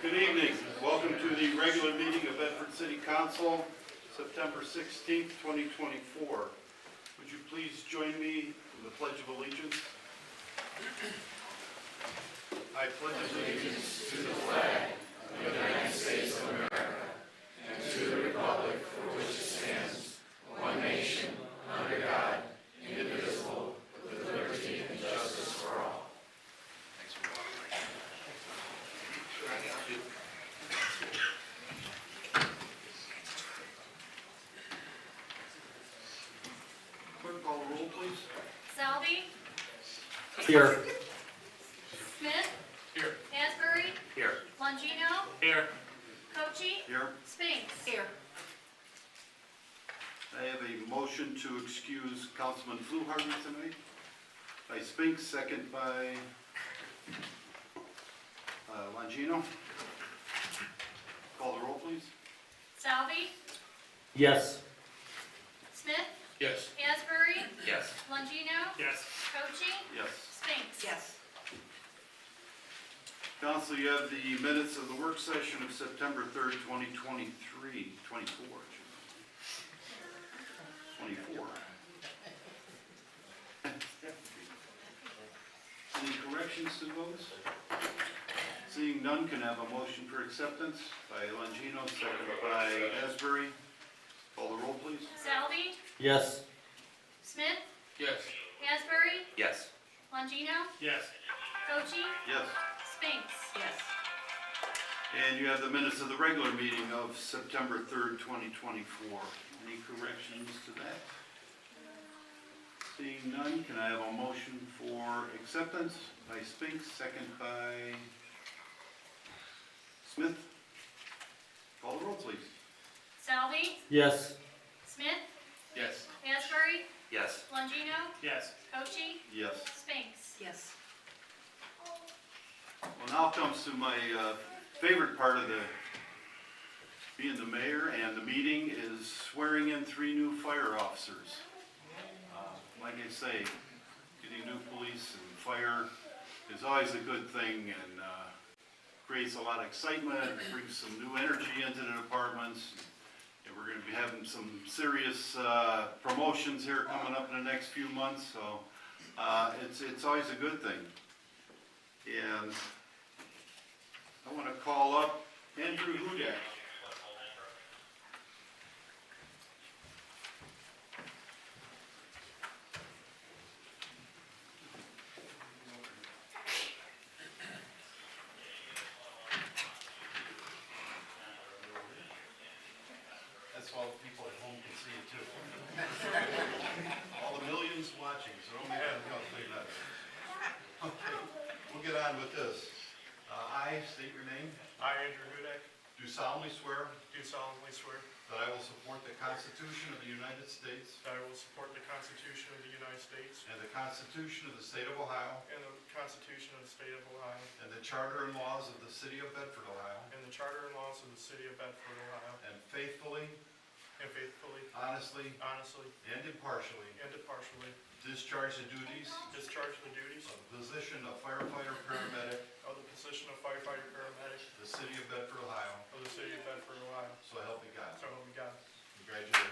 Good evening. Welcome to the regular meeting of Bedford City Council, September 16th, 2024. Would you please join me in the Pledge of Allegiance? I pledge allegiance to the flag of the United States of America and to the republic for which it stands, one nation, under God, indivisible, with liberty and justice for all. Clerk, call the roll, please. Selby? Here. Smith? Here. Asbury? Here. Longino? Here. Cochee? Here. Spinks? Here. I have a motion to excuse Councilman Fluharty tonight. By Spinks, second by Longino. Call the roll, please. Selby? Yes. Smith? Yes. Asbury? Yes. Longino? Yes. Cochee? Yes. Spinks? Yes. Council, you have the minutes of the work session of September 3rd, 2023, 24. Any corrections to those? Seeing none, can I have a motion for acceptance by Longino, second by Asbury. Call the roll, please. Salvi, Yes. Smith, Yes. Asbury, Yes. Longino, Yes. Cochee, Yes. Spinks. Yes. And you have the minutes of the regular meeting of September 3rd, 2024. Any corrections to that? Seeing none, can I have a motion for acceptance by Spinks, second by Smith? Call the roll, please. Salvi, Yes. Smith, Yes. Asbury, Yes. Longino, Yes. Cochee, Yes. Spinks. Yes. Well, now comes to my favorite part of being the mayor and the meeting is swearing in 3 new fire officers. Like I say, getting new police and fire is always a good thing and creates a lot of excitement, it brings some new energy into the departments. And we're going to be having some serious promotions here coming up in the next few months, so it's always a good thing. And I want to call up Andrew Hudak. That's all the people at home can see it too. All the millions watching, so don't make that big nuts. Okay, we'll get on with this. I state your name. I, Andrew Hudak, Do solemnly swear do solemnly swear that I will support the Constitution of the United States that I will support the Constitution of the United States and the Constitution of the State of Ohio and the Constitution of the State of Ohio and the Charter and laws of the City of Bedford, Ohio, and the Charter and laws of the City of Bedford, Ohio, and faithfully, faithfully, honestly, honestly, and impartially and impartially discharge the duties discharge the duties of the position of firefighter paramedic of the position of firefighter paramedic of the City of Bedford, Ohio. of the City of Bedford, Ohio. So help me God. So help me God. Congratulations.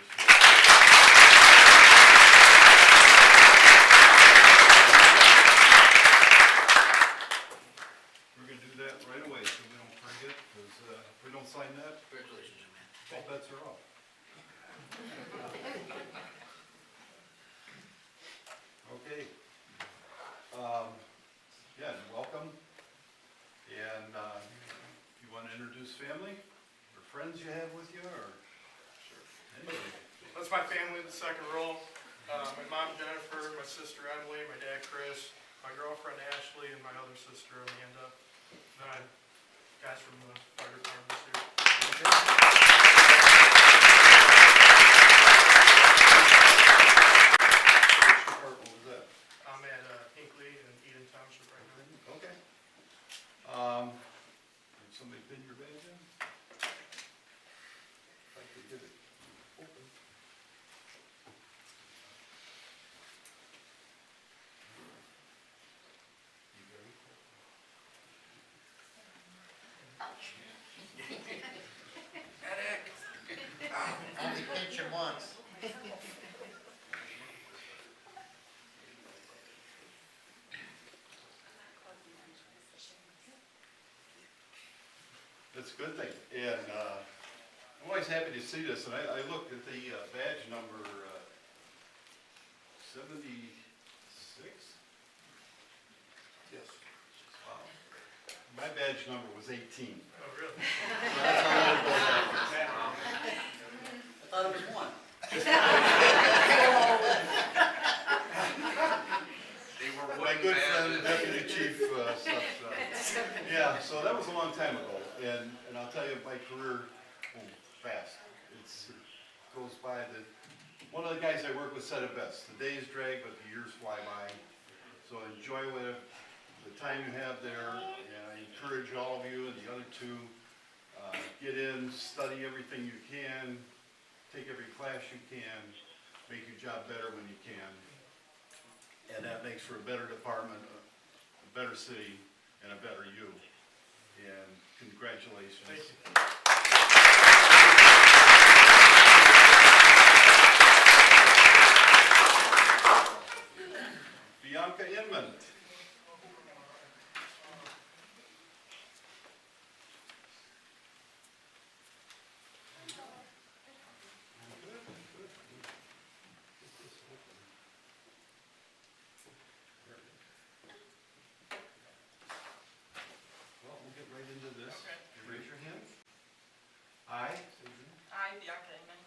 We're going to do that right away so we don't forget, because if we don't sign that, all bets are off. Okay. Yeah, welcome. And you want to introduce family or friends you have with you, or? Anybody? That's my family in the second row. My mom Jennifer, my sister Emily, my dad Chris, my girlfriend Ashley, and my other sister Amanda. And guys from the fire department here. Which department was that? I'm at Hinkley in Eden Township right now. Okay. Did somebody pin your badge in? If I could get it open. You ready? Only pinch him once. That's a good thing. And I'm always happy to see this. And I looked at the badge number 76. Yes. Wow. My badge number was 18. Oh, really? So that's how old it was. I thought it was one. My good friend, Deputy Chief yeah, so that was a long time ago. And I'll tell you, my career, fast. It goes by. One of the guys I work with said it best. The days drag, but the years fly by. So enjoy the time you have there. And I encourage all of you and the other two, get in, study everything you can, take every class you can, make your job better when you can. And that makes for a better department, a better city, and a better you. and congratulations. Thank you. Bianca Inman. Well, we'll get right into this. Okay. You raise your hand. I I, Bianca Inman,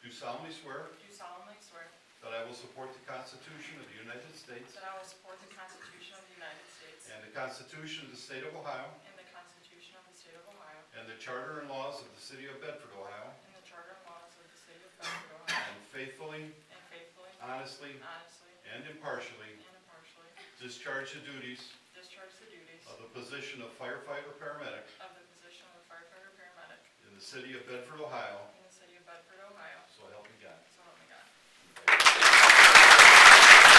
do solemnly swear do solemnly swear that I will support the Constitution of the United States that I will support the Constitution of the United States and the Constitution of the State of Ohio and the Constitution of the State of Ohio and the Charter and laws of the City of Bedford, Ohio, and the Charter and laws of the State of Bedford, Ohio, and faithfully, honestly, honestly, and impartially and impartially discharge the duties discharge the duties of the position of firefighter paramedic of the position of firefighter paramedic in the City of Bedford, Ohio, in the City of Bedford, Ohio, so help me God. so help me God. Thank you.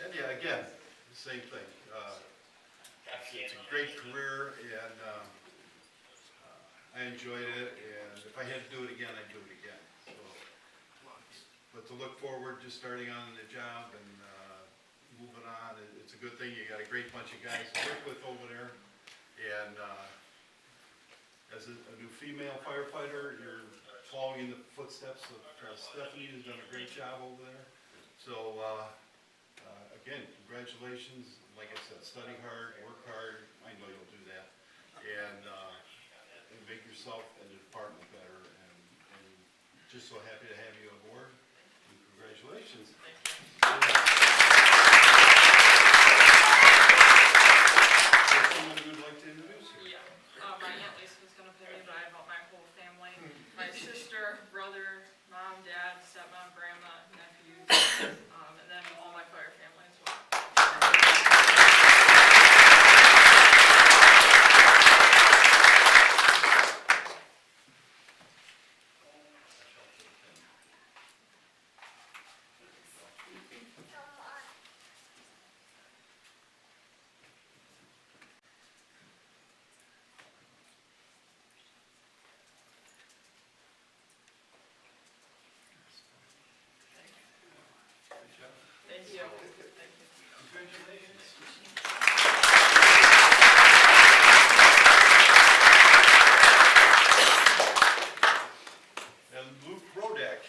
And yeah, again, the same thing. It's a great career, and I enjoyed it, and if I had to do it again, I'd do it again. So, but to look forward to starting on the job and moving on, it's a good thing. You got a great bunch of guys to work with over there, and as a new female firefighter, you're following in the footsteps of Stephanie, who's done a great job over there. So, again, congratulations. Like I said, study hard, work hard. I know you'll do that. And make yourself and the department better. And just so happy to have you aboard. And congratulations. Thank you. Is there someone you'd like to introduce here? Yeah, my Aunt Lisa is gonna pay me, but I have my whole family, my sister, brother, mom, dad, stepmom, grandma, nephews, and then all my fire family as well. Good job. Thank you. Thank you. Congratulations. And Luke Rodak.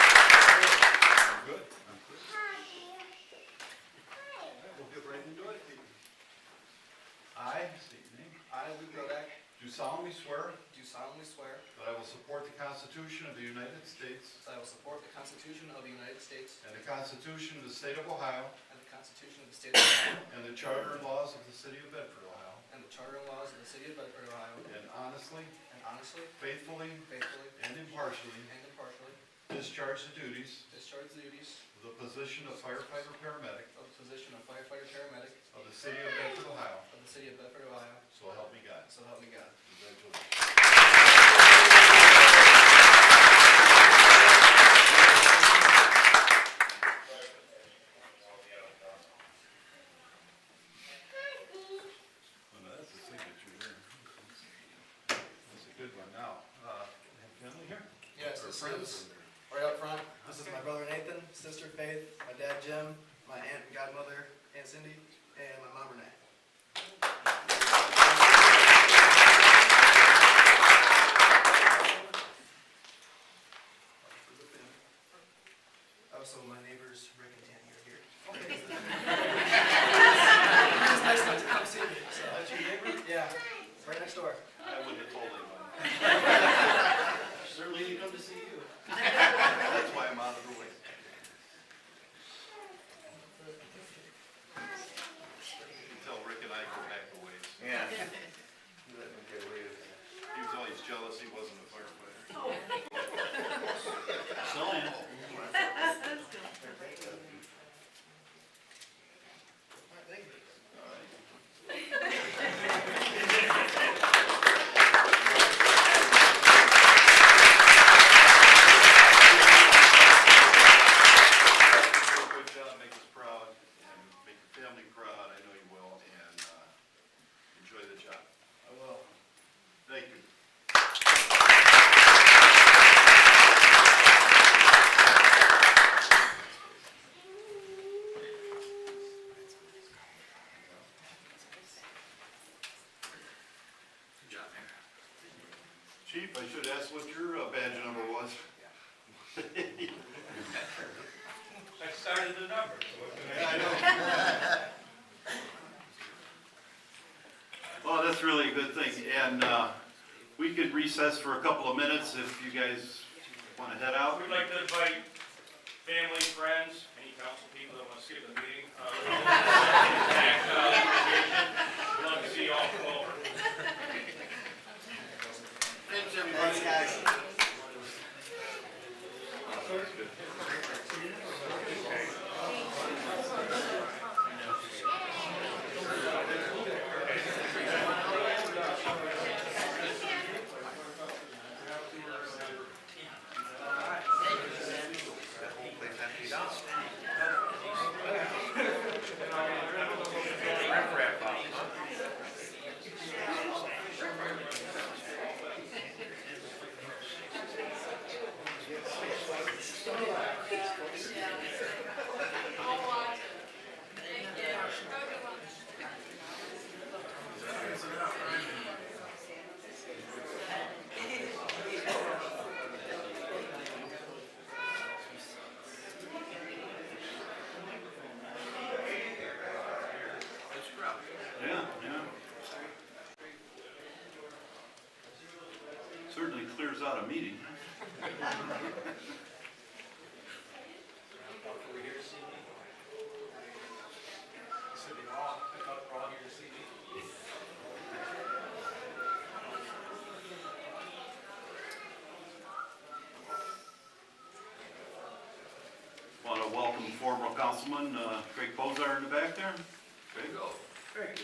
I'm good. I'm good. All right, we'll get right into it. I, state your name, I, Luke Rodak, do solemnly swear do solemnly swear that I will support the Constitution of the United States that I will support the Constitution of the United States and the Constitution of the State of Ohio and the Constitution of the State of Ohio and the Charter and laws of the City of Bedford, Ohio, and the Charter and laws of the City of Bedford, Ohio, and honestly, and honestly, faithfully, faithfully, and impartially and impartially discharge the duties discharge the duties of the position of firefighter paramedic of the position of firefighter paramedic of the City of Bedford, Ohio, of the City of Bedford, Ohio, so help me God. so help me God. Congratulations. Oh, no, that's the signature there. That's a good one. Now, have family here? Yes, Or this friends? is right up front. This is my brother Nathan, sister Faith, my dad Jim, my aunt and godmother Aunt Cindy, and my mom Renee. Oh, so my neighbors Rick and Tammy are here. It's nice to come see me. So. That's your neighbor? Yeah, right next door. I wouldn't have told anyone. Certainly didn't come to see you. That's why I'm out of the way. Tell Rick and I go back a ways. Yeah. He was always jealous he wasn't a firefighter. So, Thank you. All right. Chief, I should ask what your badge number was. I started the number. I know. Well, that's really a good thing, and we could recess for a couple of minutes if you guys want to head out. We'd like to invite family, friends, any council people that want to skip the meeting. We'd love to see you all come over. Thanks, everybody. Thanks, guys. Yeah, yeah. Certainly clears out a meeting. Want to welcome former Councilman Craig Bozar in the back there. Craig.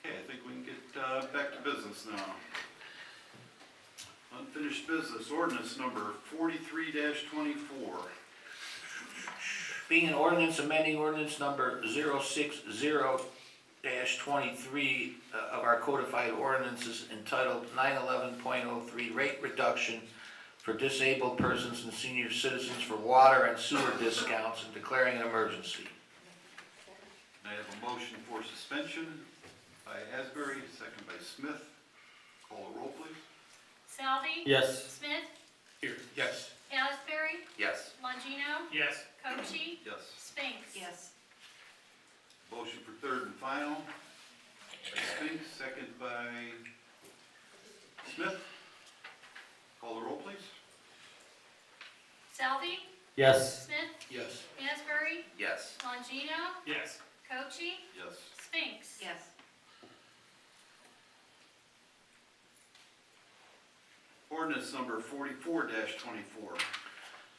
Okay, I think we can get back to business now. Unfinished business, ordinance number 43-24. Being an ordinance amending ordinance number 060-23 of our codified ordinances entitled 911.03 Rate Reduction for Disabled Persons and Senior Citizens for Water and Sewer Discounts and declaring an emergency. I have a motion for suspension by Asbury, second by Smith. Call the roll, please. Salvi, Yes. Smith, Here. Yes. Asbury, Yes. Longino, Yes. Cochee, Yes. Spinks. Yes. Motion for third and final by Spinks, second by Smith. Call the roll, please. Salvi, Yes. Smith, Yes. Asbury, Yes. Longino, Yes. Cochee, Yes. Spinks. Yes. Ordinance number 44-24.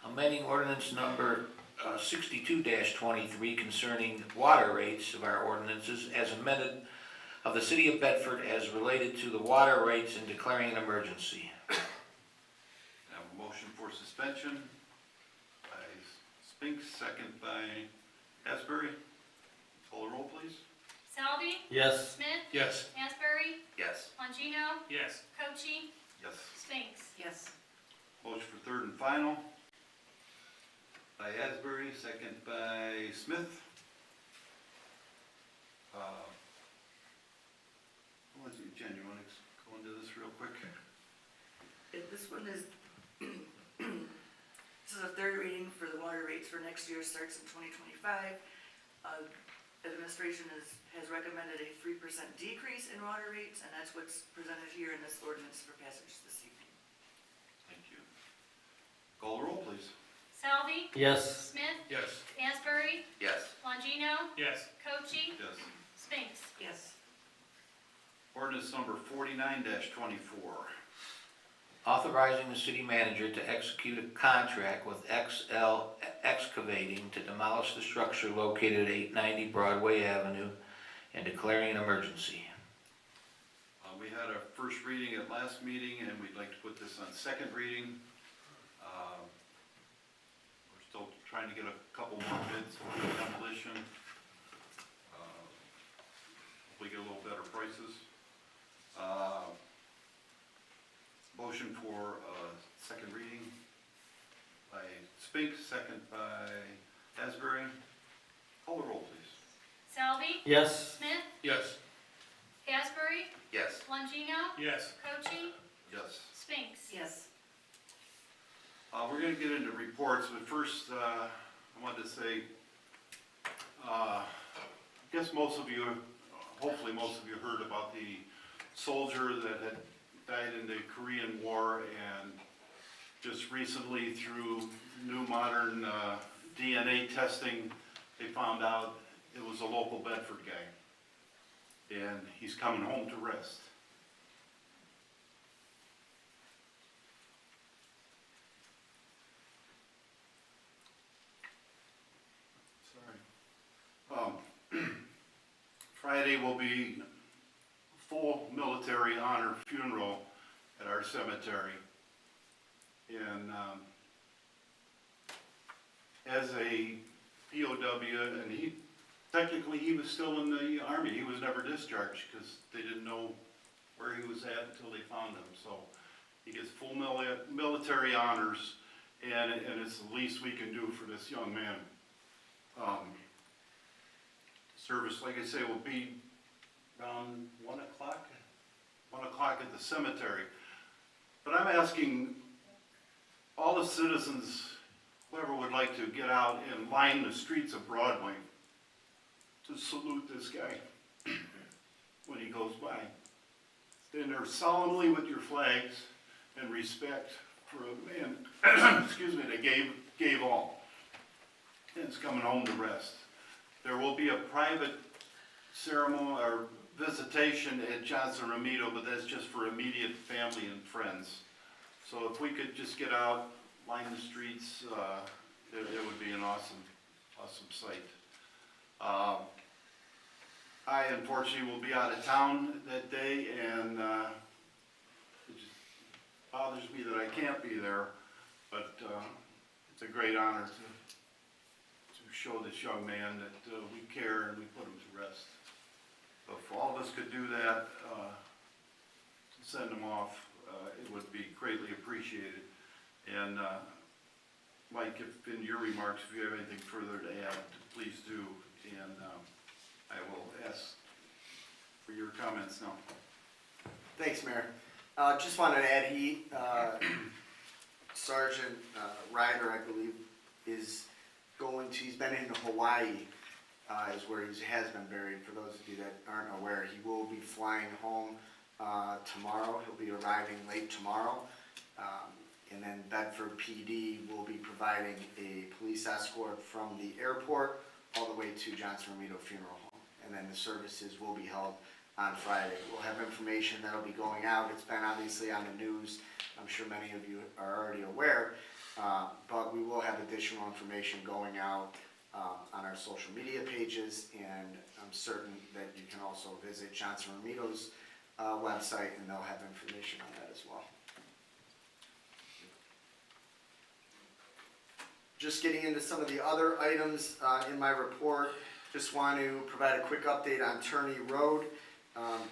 Amending ordinance number 62-23 concerning water rates of our ordinances as amended of the city of Bedford as related to the water rates and declaring an emergency. I have a motion for suspension by Spinks, second by Asbury. Call the roll, please. Salvi, Yes. Smith, Yes. Asbury, Yes. Longino, Yes. Cochee, Yes. Spinks. Yes. Motion for third and final by Asbury, second by Smith. Jen, you want to go into this real quick? This one is, this is a third reading for the water rates for next year, starts in 2025. Administration has recommended a 3% decrease in water rates, and that's what's presented here in this ordinance for passage this evening. Thank you. Call the roll, please. Salvi, Yes. Smith, Yes. Asbury, Yes. Longino, Yes. Cochee, Yes. Spinks. Yes. Ordinance number 49-24. Authorizing the city manager to execute a contract with XL Excavating to demolish the structure located at 890 Broadway Avenue and declaring an emergency. We had our first reading at last meeting, and we'd like to put this on second reading. We're still trying to get a couple more bids for demolition. Hopefully get a little better prices. Motion for second reading by Spinks, second by Asbury. Call the roll, please. Salvi, Yes. Smith, Yes. Asbury, Yes. Longino, Yes. Cochee, Yes. Spinks. Yes. We're gonna get into reports, but first, I wanted to say, I guess most of you, hopefully most of you heard about the soldier that had died in the Korean War, and just recently through new modern DNA testing, they found out it was a local Bedford guy. And he's coming home to rest. Sorry. Friday will be full military honor funeral at our cemetery. And as a POW, and technically he was still in the Army. He was never discharged because they didn't know where he was at until they found him. So he gets full military honors, and it's the least we can do for this young man. Service, like I say, will be around 1 o'clock? 1 o'clock at the cemetery. But I'm asking all the citizens, whoever would like to, get out and line the streets of Broadway to salute this guy when he goes by. Stand there solemnly with your flags and respect for a man, excuse me, that gave all and is coming home to rest. There will be a private ceremony or visitation at Johnson Romito, but that's just for immediate family and friends. So if we could just get out, line the streets, it would be an awesome sight. I unfortunately will be out of town that day, and it just bothers me that I can't be there, but it's a great honor to show this young man that we care and we put him to rest. So if all of us could do that, to send him off, it would be greatly appreciated. And Mike, if in your remarks, if you have anything further to add, please do. And I will ask for your comments now. Thanks, Mayor. Just wanted to add, Sergeant Ryder, I believe, is he's been in Hawaii, is where he has been buried. For those of you that aren't aware, he will be flying home tomorrow. He'll be arriving late tomorrow. And then Bedford PD will be providing a police escort from the airport all the way to Johnson Romito Funeral Home. And then the services will be held on Friday. We'll have information that'll be going out. It's been obviously on the news. I'm sure many of you are already aware. But we will have additional information going out on our social media pages, and I'm certain that you can also visit Johnson Romito's website, and they'll have information on that as well. Just getting into some of the other items in my report, just want to provide a quick update on Turney Road.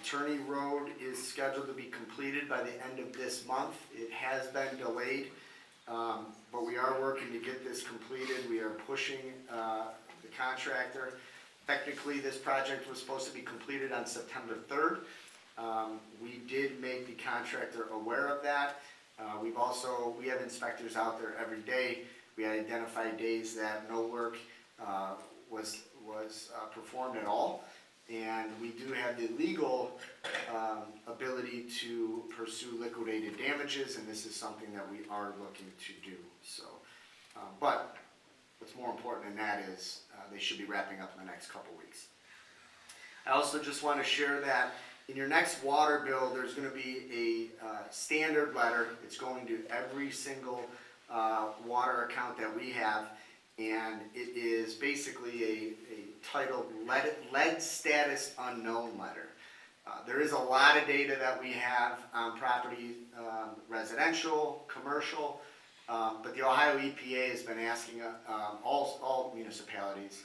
Turney Road is scheduled to be completed by the end of this month. It has been delayed. But we are working to get this completed. We are pushing the contractor. Technically, this project was supposed to be completed on September 3rd. We did make the contractor aware of that. We have inspectors out there every day. We identified days that no work was performed at all. And we do have the legal ability to pursue liquidated damages, and this is something that we are looking to do. So, but what's more important than that is they should be wrapping up in the next couple weeks. I also just want to share that in your next water bill, there's going to be a standard letter. It's going to every single water account that we have, and it is basically a titled lead status unknown letter. There is a lot of data that we have on property, residential, commercial, but the Ohio EPA has been asking all municipalities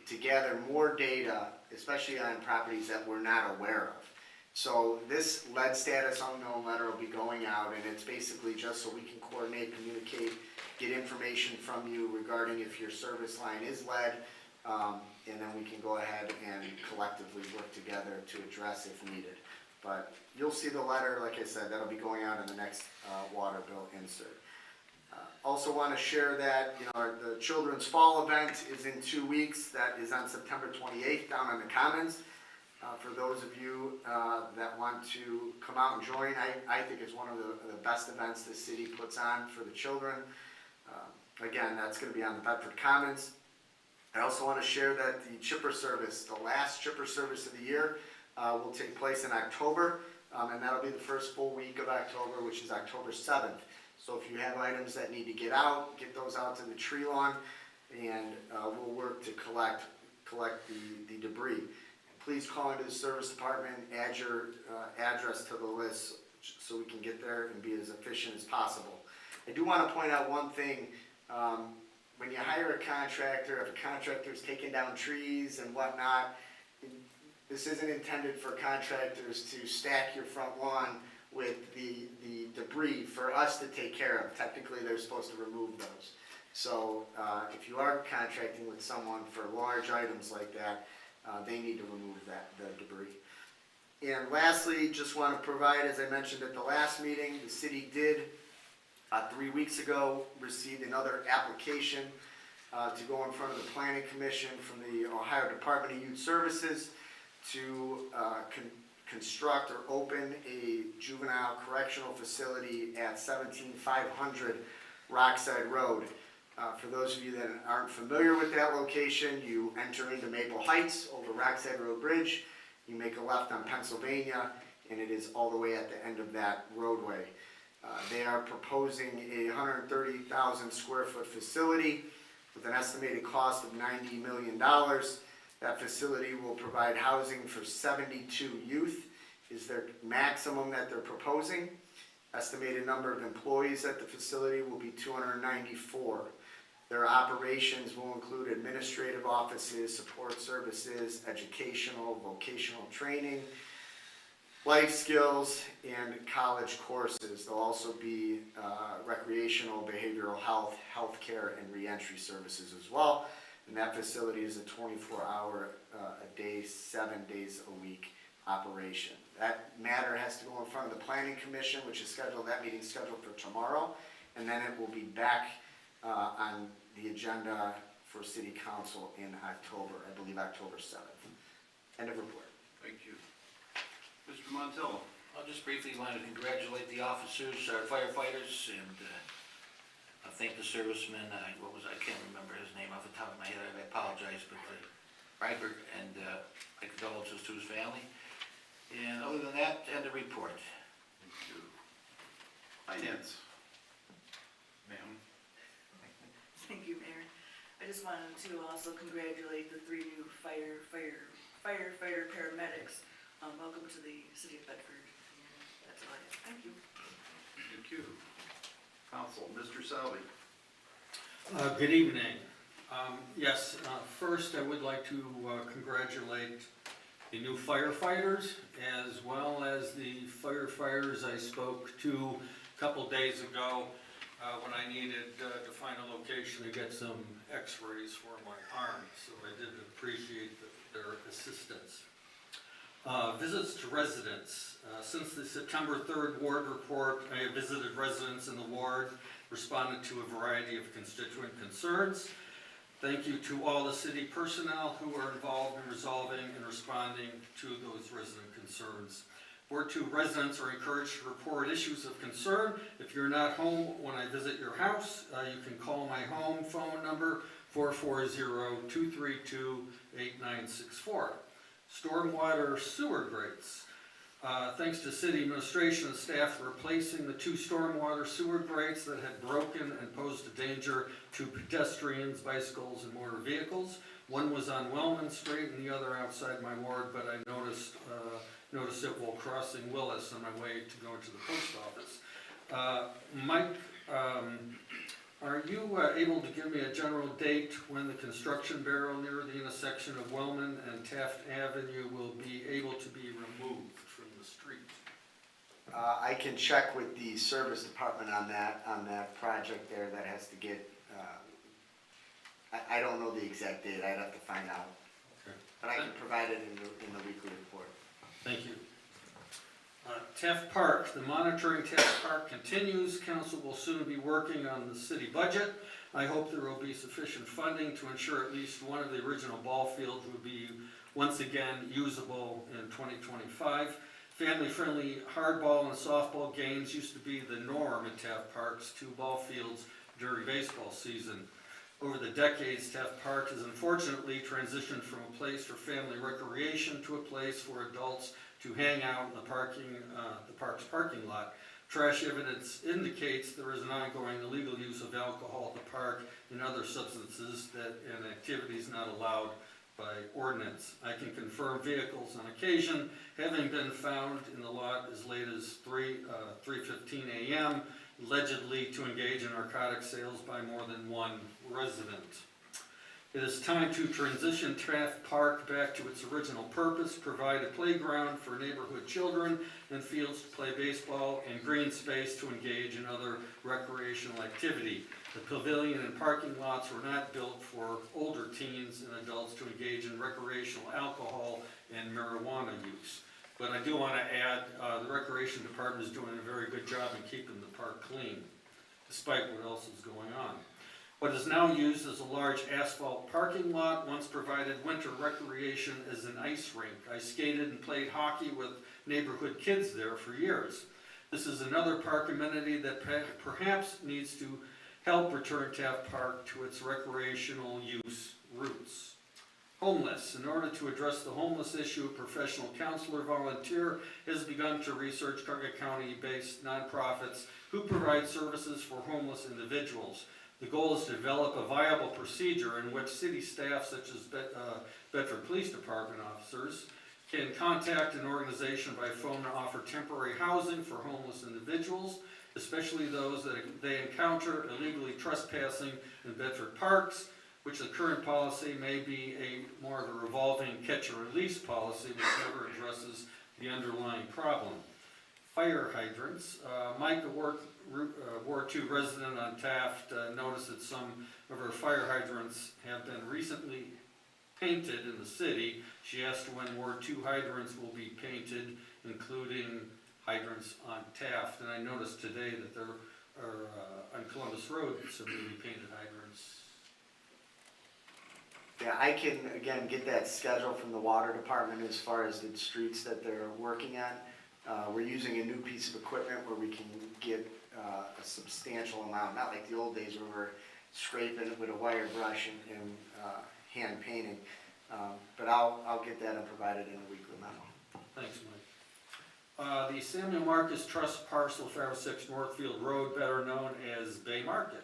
to gather more data, especially on properties that we're not aware of. So this lead status unknown letter will be going out, and it's basically just so we can coordinate, communicate, get information from you regarding if your service line is lead, and then we can go ahead and collectively work together to address if needed. But you'll see the letter, like I said, that'll be going out in the next water bill insert. Also want to share that, the Children's Fall event is in 2 weeks. That is on September 28th down on the Commons. For those of you that want to come out and join, I think it's one of the best events the city puts on for the children. Again, that's going to be on the Bedford Commons. I also want to share that the chipper service, the last chipper service of the year, will take place in October, and that'll be the first full week of October, which is October 7th. So if you have items that need to get out, get those out to the tree lawn, and we'll work to collect the debris. Please call into the service department, add your address to the list so we can get there and be as efficient as possible. I do want to point out one thing. When you hire a contractor, if a contractor is taking down trees and whatnot, this isn't intended for contractors to stack your front lawn with the debris for us to take care of. Technically, they're supposed to remove those. So if you are contracting with someone for large items like that, they need to remove the debris. And lastly, just want to provide, as I mentioned at the last meeting, the city did 3 weeks ago received another application to go in front of the Planning Commission from the Ohio Department of Youth Services to construct or open a juvenile correctional facility at 17500 Rockside Road. For those of you that aren't familiar with that location, you enter into Maple Heights over Rockside Road Bridge, you make a left on Pennsylvania, and it is all the way at the end of that roadway. They are proposing a 130,000 square foot facility with an estimated cost of $90 million. That facility will provide housing for 72 youth, is their maximum that they're proposing. Estimated number of employees at the facility will be 294. Their operations will include administrative offices, support services, educational, vocational training, life skills, and college courses. There'll also be recreational, behavioral health, healthcare, and reentry services as well. And that facility is a 24-hour a day, 7 days a week operation. That matter has to go in front of the Planning Commission, which is scheduled, that meeting's scheduled for tomorrow, and then it will be back on the agenda for City Council in October, I believe October 7th. End of report. Thank you. Mr. Montello. I'll just briefly want to congratulate the officers, our firefighters, and thank the servicemen. I can't remember his name off the top of my head. I apologize, but Rybert, and my condolences to his family. And other than that, end of report. Thank you. Finance. Ma'am. Thank you, Mayor. I just wanted to also congratulate the 3 new firefighter paramedics. Welcome to the city of Bedford. And that's all I have. Thank you. Thank you. Council, Mr. Salvi. Good evening. First I would like to congratulate the new firefighters as well as the firefighters I spoke to a couple days ago when I needed to find a location to get some x-rays for my arm. So I did appreciate their assistance. Visits to residents. Since the September 3rd ward report, I have visited residents in the ward, responded to a variety of constituent concerns. Thank you to all the city personnel who are involved in resolving and responding to those resident concerns. Ward 2 residents are encouraged to report issues of concern. If you're not home when I visit your house, you can call my home phone number 440-232-8964. Stormwater sewer grates. Thanks to city administration and staff for replacing the 2 stormwater sewer grates that had broken and posed a danger to pedestrians, bicycles, and motor vehicles. One was on Wellman Street and the other outside my ward, but I noticed it while crossing Willis on my way to go into the post office. Mike, are you able to give me a general date when the construction barrel near the intersection of Wellman and Taft Avenue will be able to be removed from the street? I can check with the service department on that project there. That has to get, I don't know the exact date, I'd have to find out. Okay. But I can provide it in the weekly report. Thank you. Taft Park, the monitoring Taft Park continues. Council will soon be working on the city budget. I hope there will be sufficient funding to ensure at least one of the original ball fields will be once again usable in 2025. Family-friendly hardball and softball games used to be the norm at Taft Park's 2 ball fields during baseball season. Over the decades, Taft Park has unfortunately transitioned from a place for family recreation to a place for adults to hang out in the park's parking lot. Trash evidence indicates there is an ongoing illegal use of alcohol at the park and other substances and activities not allowed by ordinance. I can confirm vehicles on occasion having been found in the lot as late as 3:15 a.m., allegedly to engage in narcotic sales by more than one resident. It is time to transition Taft Park back to its original purpose, provide a playground for neighborhood children and fields to play baseball and green space to engage in other recreational activity. The pavilion and parking lots were not built for older teens and adults to engage in recreational alcohol and marijuana use. But I do want to add, the Recreation Department is doing a very good job in keeping the park clean, despite what else is going on. What is now used as a large asphalt parking lot once provided winter recreation as an ice rink. I skated and played hockey with neighborhood kids there for years. This is another park amenity that perhaps needs to help return Taft Park to its recreational use roots. Homeless. In order to address the homeless issue, a professional counselor volunteer has begun to research Cuyahoga County-based nonprofits who provide services for homeless individuals. The goal is to develop a viable procedure in which city staff, such as Bedford Police Department officers, can contact an organization by phone to offer temporary housing for homeless individuals, especially those that they encounter illegally trespassing in Bedford parks, which the current policy may be more of a revolving catch and release policy which never addresses the underlying problem. Fire hydrants. Mike, a Ward 2 resident on Taft, noticed that some of her fire hydrants have been recently painted in the city. She asked when Ward 2 hydrants will be painted, including hydrants on Taft. And I noticed today that there are, on Columbus Road, some newly painted hydrants. Yeah, I can, again, get that schedule from the water department as far as the streets that they're working on. We're using a new piece of equipment where we can get a substantial amount, not like the old days where we're scraping it with a wire brush and hand painting. But I'll get that and provide it in a weekly memo. Thanks, Mike. The Samuel Marcus Trust Parcel 506 Northfield Road, better known as Bay Market.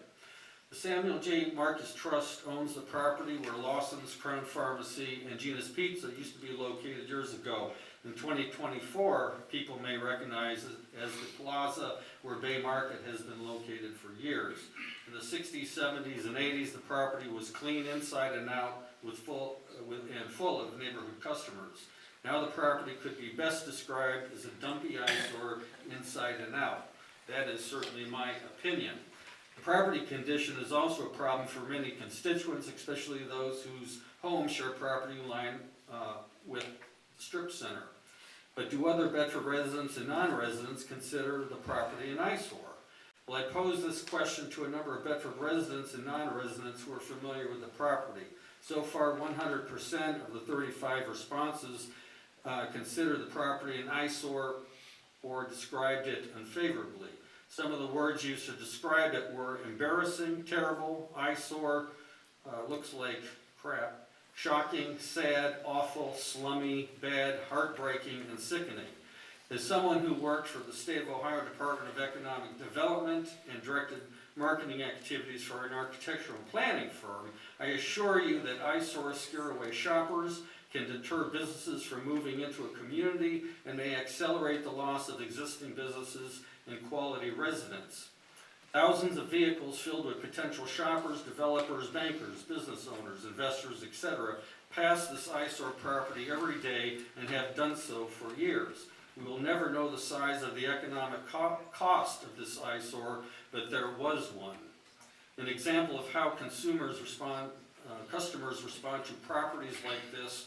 The Samuel J. Marcus Trust owns the property where Lawson's, Crown Pharmacy, and Gina's Pizza used to be located years ago. In 2024, people may recognize it as the plaza where Bay Market has been located for years. In the 60s, 70s, and 80s, the property was clean inside and out full of neighborhood customers. Now the property could be best described as a dumpy eyesore inside and out. That is certainly my opinion. The property condition is also a problem for many constituents, especially those whose homes share property line with the strip center. But do other Bedford residents and non-residents consider the property an eyesore? Well, I posed this question to a number of Bedford residents and non-residents who are familiar with the property. So far, 100% of the 35 responses consider the property an eyesore or described it unfavorably. Some of the words used to describe it were embarrassing, terrible, eyesore, looks like crap, shocking, sad, awful, slummy, bad, heartbreaking, and sickening. As someone who worked for the State of Ohio Department of Economic Development and directed marketing activities for an architectural planning firm, I assure you that eyesores scare away shoppers, can deter businesses from moving into a community, and may accelerate the loss of existing businesses and quality residents. Thousands of vehicles filled with potential shoppers, developers, bankers, business owners, investors, etc. pass this eyesore property every day and have done so for years. We will never know the size of the economic cost of this eyesore, but there was one. An example of how consumers respond customers respond to properties like this.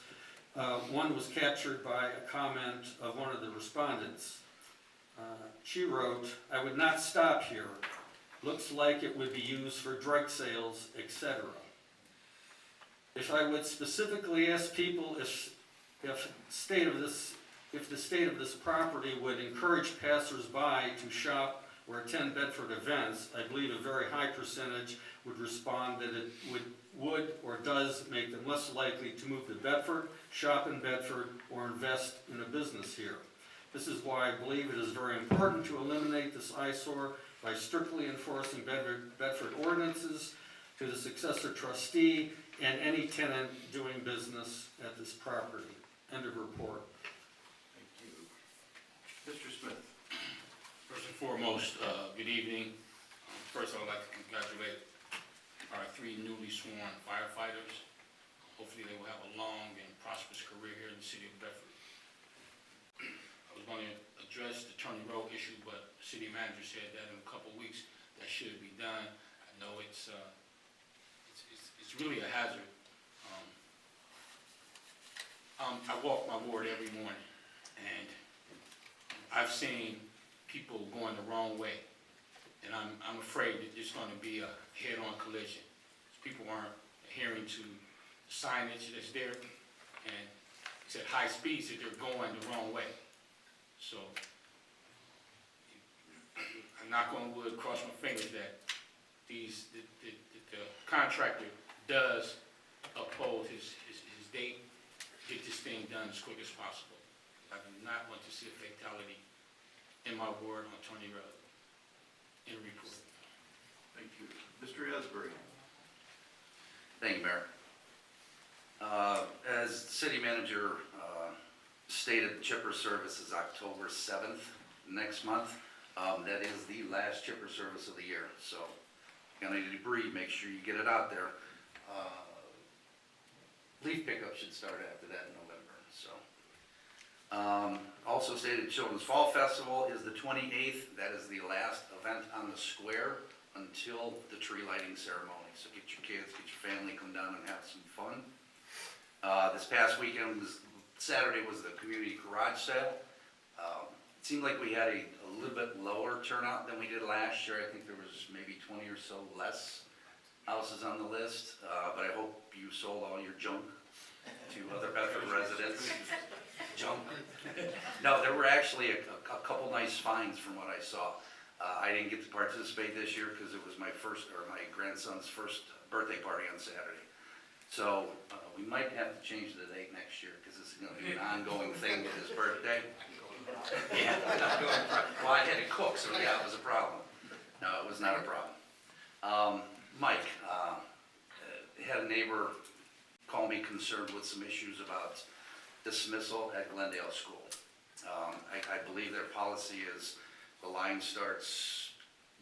One was captured by a comment of one of the respondents. She wrote, "I would not stop here. Looks like it would be used for drug sales, etc." If I would specifically ask people if the state of this property would encourage passersby to shop or attend Bedford events, I believe a very high percentage would respond that it would or does make them less likely to move to Bedford, shop in Bedford, or invest in a business here. This is why I believe it is very important to eliminate this eyesore by strictly enforcing Bedford ordinances to the successor trustee and any tenant doing business at this property. End of report. Thank you. Mr. Smith. First and foremost, good evening. First, I would like to congratulate our 3 newly sworn firefighters. Hopefully, they will have a long and prosperous career here in the city of Bedford. I was going to address the Turney Road issue, but the city manager said that in a couple of weeks that should be done. I know it's really a hazard. I walk my ward every morning, and I've seen people going the wrong way, and I'm afraid that there's going to be a head-on collision. People aren't adhering to signage that's there, and it's at high speeds that they're going the wrong way. So I knock on wood, cross my fingers that the contractor does uphold his date, get this thing done as quick as possible. I do not want to see a fatality in my ward on Turney Road. In report. Thank you. Mr. Asbury. Thank you, Mayor. As city manager stated, chipper service is October 7th next month. That is the last chipper service of the year. So, any debris, make sure you get it out there. Leaf pickup should start after that in November. So, also stated, Children's Fall Festival is the 28th. That is the last event on the square until the tree lighting ceremony. So get your kids, get your family, come down and have some fun. This past weekend, Saturday was the community garage sale. It seemed like we had a little bit lower turnout than we did last year. I think there was maybe 20 or so less houses on the list, but I hope you sold all your junk to other Bedford residents. Junk. No, there were actually a couple nice finds from what I saw. I didn't get to participate this year because it was my grandson's first birthday party on Saturday. So we might have to change the date next year because this is going to be an ongoing thing with his birthday. Yeah, well, I had to cook, so yeah, it was a problem. No, it was not a problem. Mike, had a neighbor call me concerned with some issues about dismissal at Glendale School. I believe their policy is the line starts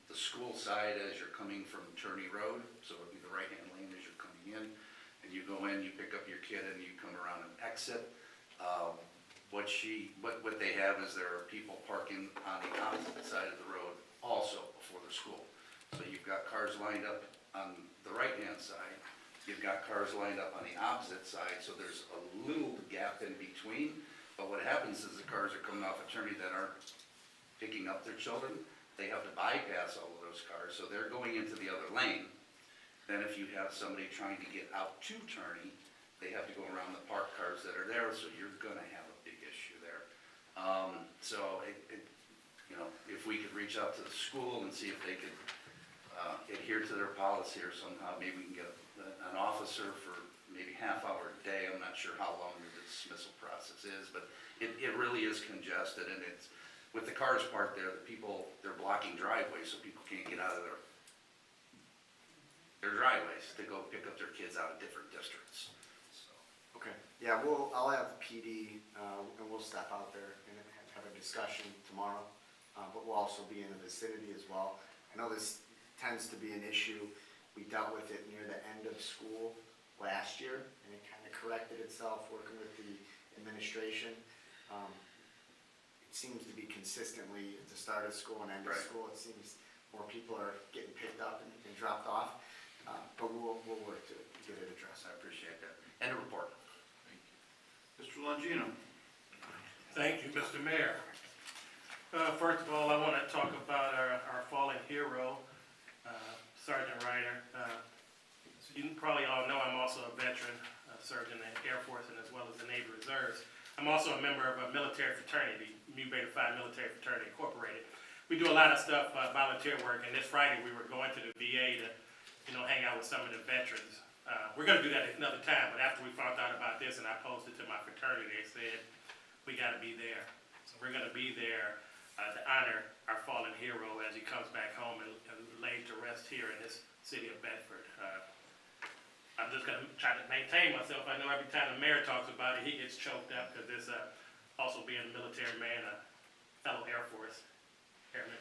the school side as you're coming from Turney Road, so it would be the right-hand lane as you're coming in, and you go in, you pick up your kid, and you come around and exit. What they have is there are people parking on the opposite side of the road also before the school. So you've got cars lined up on the right-hand side, you've got cars lined up on the opposite side, so there's a little gap in between. But what happens is the cars are coming off a Turney that aren't picking up their children. They have to bypass all of those cars, so they're going into the other lane. Then if you have somebody trying to get out to Turney, they have to go around the parked cars that are there, so you're gonna have a big issue there. If we could reach out to the school and see if they could adhere to their policy or somehow, maybe we can get an officer for maybe half-hour a day. I'm not sure how long the dismissal process is, but it really is congested, and it's, with the cars parked there, they're blocking driveways, so people can't get out of their driveways to go pick up their kids out of different districts. So. Okay, yeah, I'll have PD, and we'll step out there and have a discussion tomorrow, but we'll also be in the vicinity as well. I know this tends to be an issue. We dealt with it near the end of school last year, and it kind of corrected itself working with the administration. It seems to be consistently at the start of school and end of school. It seems more people are getting picked up and dropped off, but we'll work to it. get it addressed. I appreciate that. End of report. Mr. Longino. Thank you, Mr. Mayor. First of all, I want to talk about our fallen hero, Sergeant Ryder. So you probably all know I'm also a veteran, served in the Air Force and as well as the Navy Reserves. I'm also a member of a military fraternity, Mu Beta Phi Military Fraternity Incorporated. We do a lot of stuff, volunteer work, and this Friday we were going to the VA to, hang out with some of the veterans. We're going to do that another time, but after we found out about this and I posted to my fraternity, they said, we got to be there. So we're going to be there to honor our fallen hero as he comes back home and laid to rest here in this city of Bedford. I'm just going to try to maintain myself. I know every time the mayor talks about it, he gets choked up because this also being a military man, a fellow Air Force airman.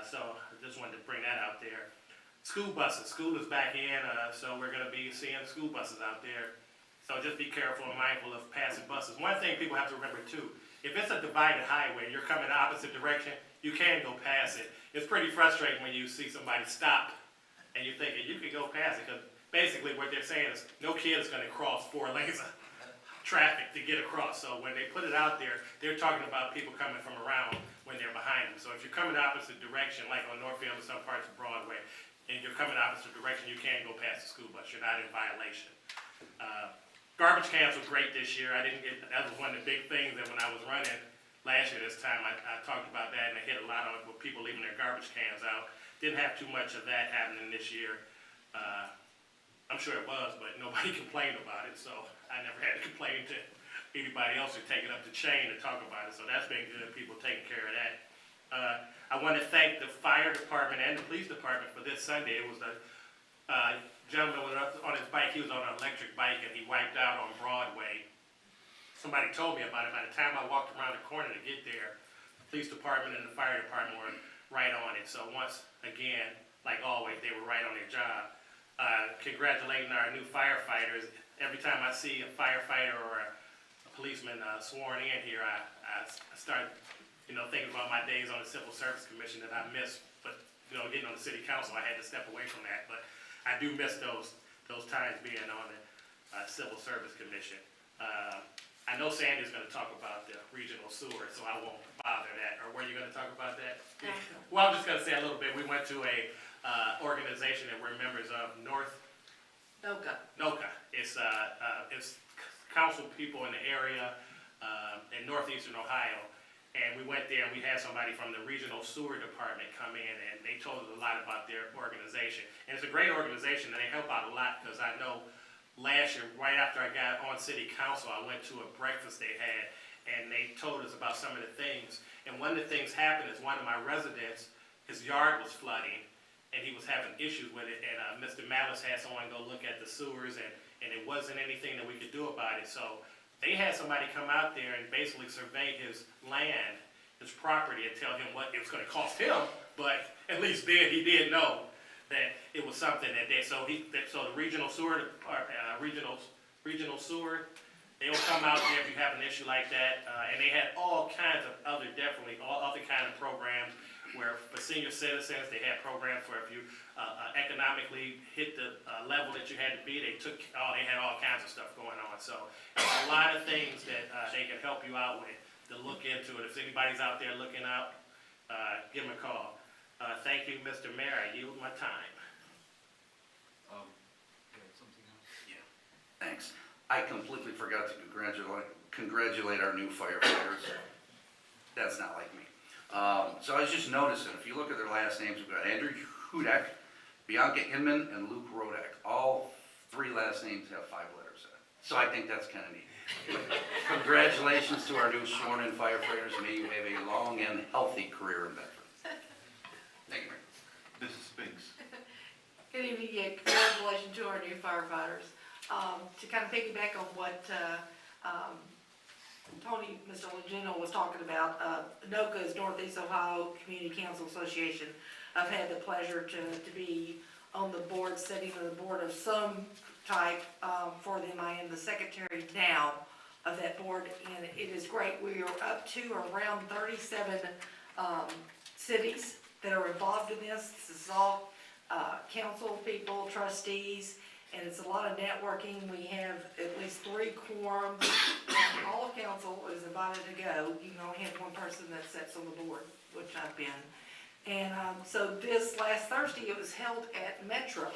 So I just wanted to bring that out there. School buses. School is back in, so we're going to be seeing school buses out there. So just be careful and mindful of passing buses. One thing people have to remember too, if it's a divided highway and you're coming the opposite direction, you can go past it. It's pretty frustrating when you see somebody stop and you're thinking you can go past it, because basically what they're saying is no kid is going to cross 4 lanes of traffic to get across. So when they put it out there, they're talking about people coming from around when they're behind them. So if you're coming the opposite direction, like on Northfield and some parts of Broadway, and you're coming the opposite direction, you can go past the school bus. You're not in violation. Garbage cans were great this year. That was one of the big things that when I was running last year this time, I talked about that, and I hit a lot on it with people leaving their garbage cans out. Didn't have too much of that happening this year. I'm sure it was, but nobody complained about it, so I never had to complain to anybody else or take it up the chain to talk about it, so that's been good, people taking care of that. I want to thank the fire department and the police department for this Sunday. It was the gentleman was on his bike. He was on an electric bike and he wiped out on Broadway. Somebody told me about it. By the time I walked around the corner to get there, the police department and the fire department were right on it. So once again, like always, they were right on their job. Congratulating our new firefighters. Every time I see a firefighter or a policeman sworn in here, I start thinking about my days on the Civil Service Commission that I missed. But getting on the city council, I had to step away from that. But I do miss those times being on the Civil Service Commission. I know Sandy's going to talk about the regional sewer, so I won't bother that. Or were you going to talk about that? No. Well, I'm just going to say a little bit. We went to a organization that we're members of, NOCA. It's council people in the area in northeastern Ohio. And we went there and we had somebody from the regional sewer department come in and they told us a lot about their organization. And it's a great organization and they help out a lot, because I know last year, right after I got on city council, I went to a breakfast they had and they told us about some of the things. And one of the things happened is one of my residents, his yard was flooding and he was having issues with it. And Mr. Malice had someone go look at the sewers and it wasn't anything that we could do about it. So they had somebody come out there and basically survey his land, his property, and tell him what it was going to cost him. But at least then he did know that it was something that so the regional sewer, regional sewer, they'll come out there if you have an issue like that. And they had all kinds of all other kind of programs where for senior citizens they had programs where if you economically hit the level that you had to be, they had all kinds of stuff going on. So there's a lot of things that they can help you out with to look into it. If anybody's out there looking out, give them a call. Thank you, Mr. Mayor. I yield my time. Thanks. I completely forgot to congratulate our new firefighters. That's not like me. So I was just noticing, if you look at their last names, we've got Andrew Hudak, Bianca Inman, and Luke Rodak. All 3 last names have 5 letters in it. So I think that's kind of neat. Congratulations to our new sworn-in firefighters. May you have a long and healthy career in Bedford. Thank you, Mayor. Mrs. Spinks. Good evening, congratulations to our new firefighters. To kind of piggyback on what Tony, Mr. Longino was talking about, NOCA is Northeast Ohio Community Council Association. I've had the pleasure to be on the board, sitting on the board of some type for them. I am the secretary now of that board, and it is great. We are up to around 37 cities that are involved in this. This is all council people, trustees, and it's a lot of networking. We have at least 3 quorums, and all of council is invited to go. You can only have one person that sits on the board, which I've been. And so this last Thursday, it was held at Metro,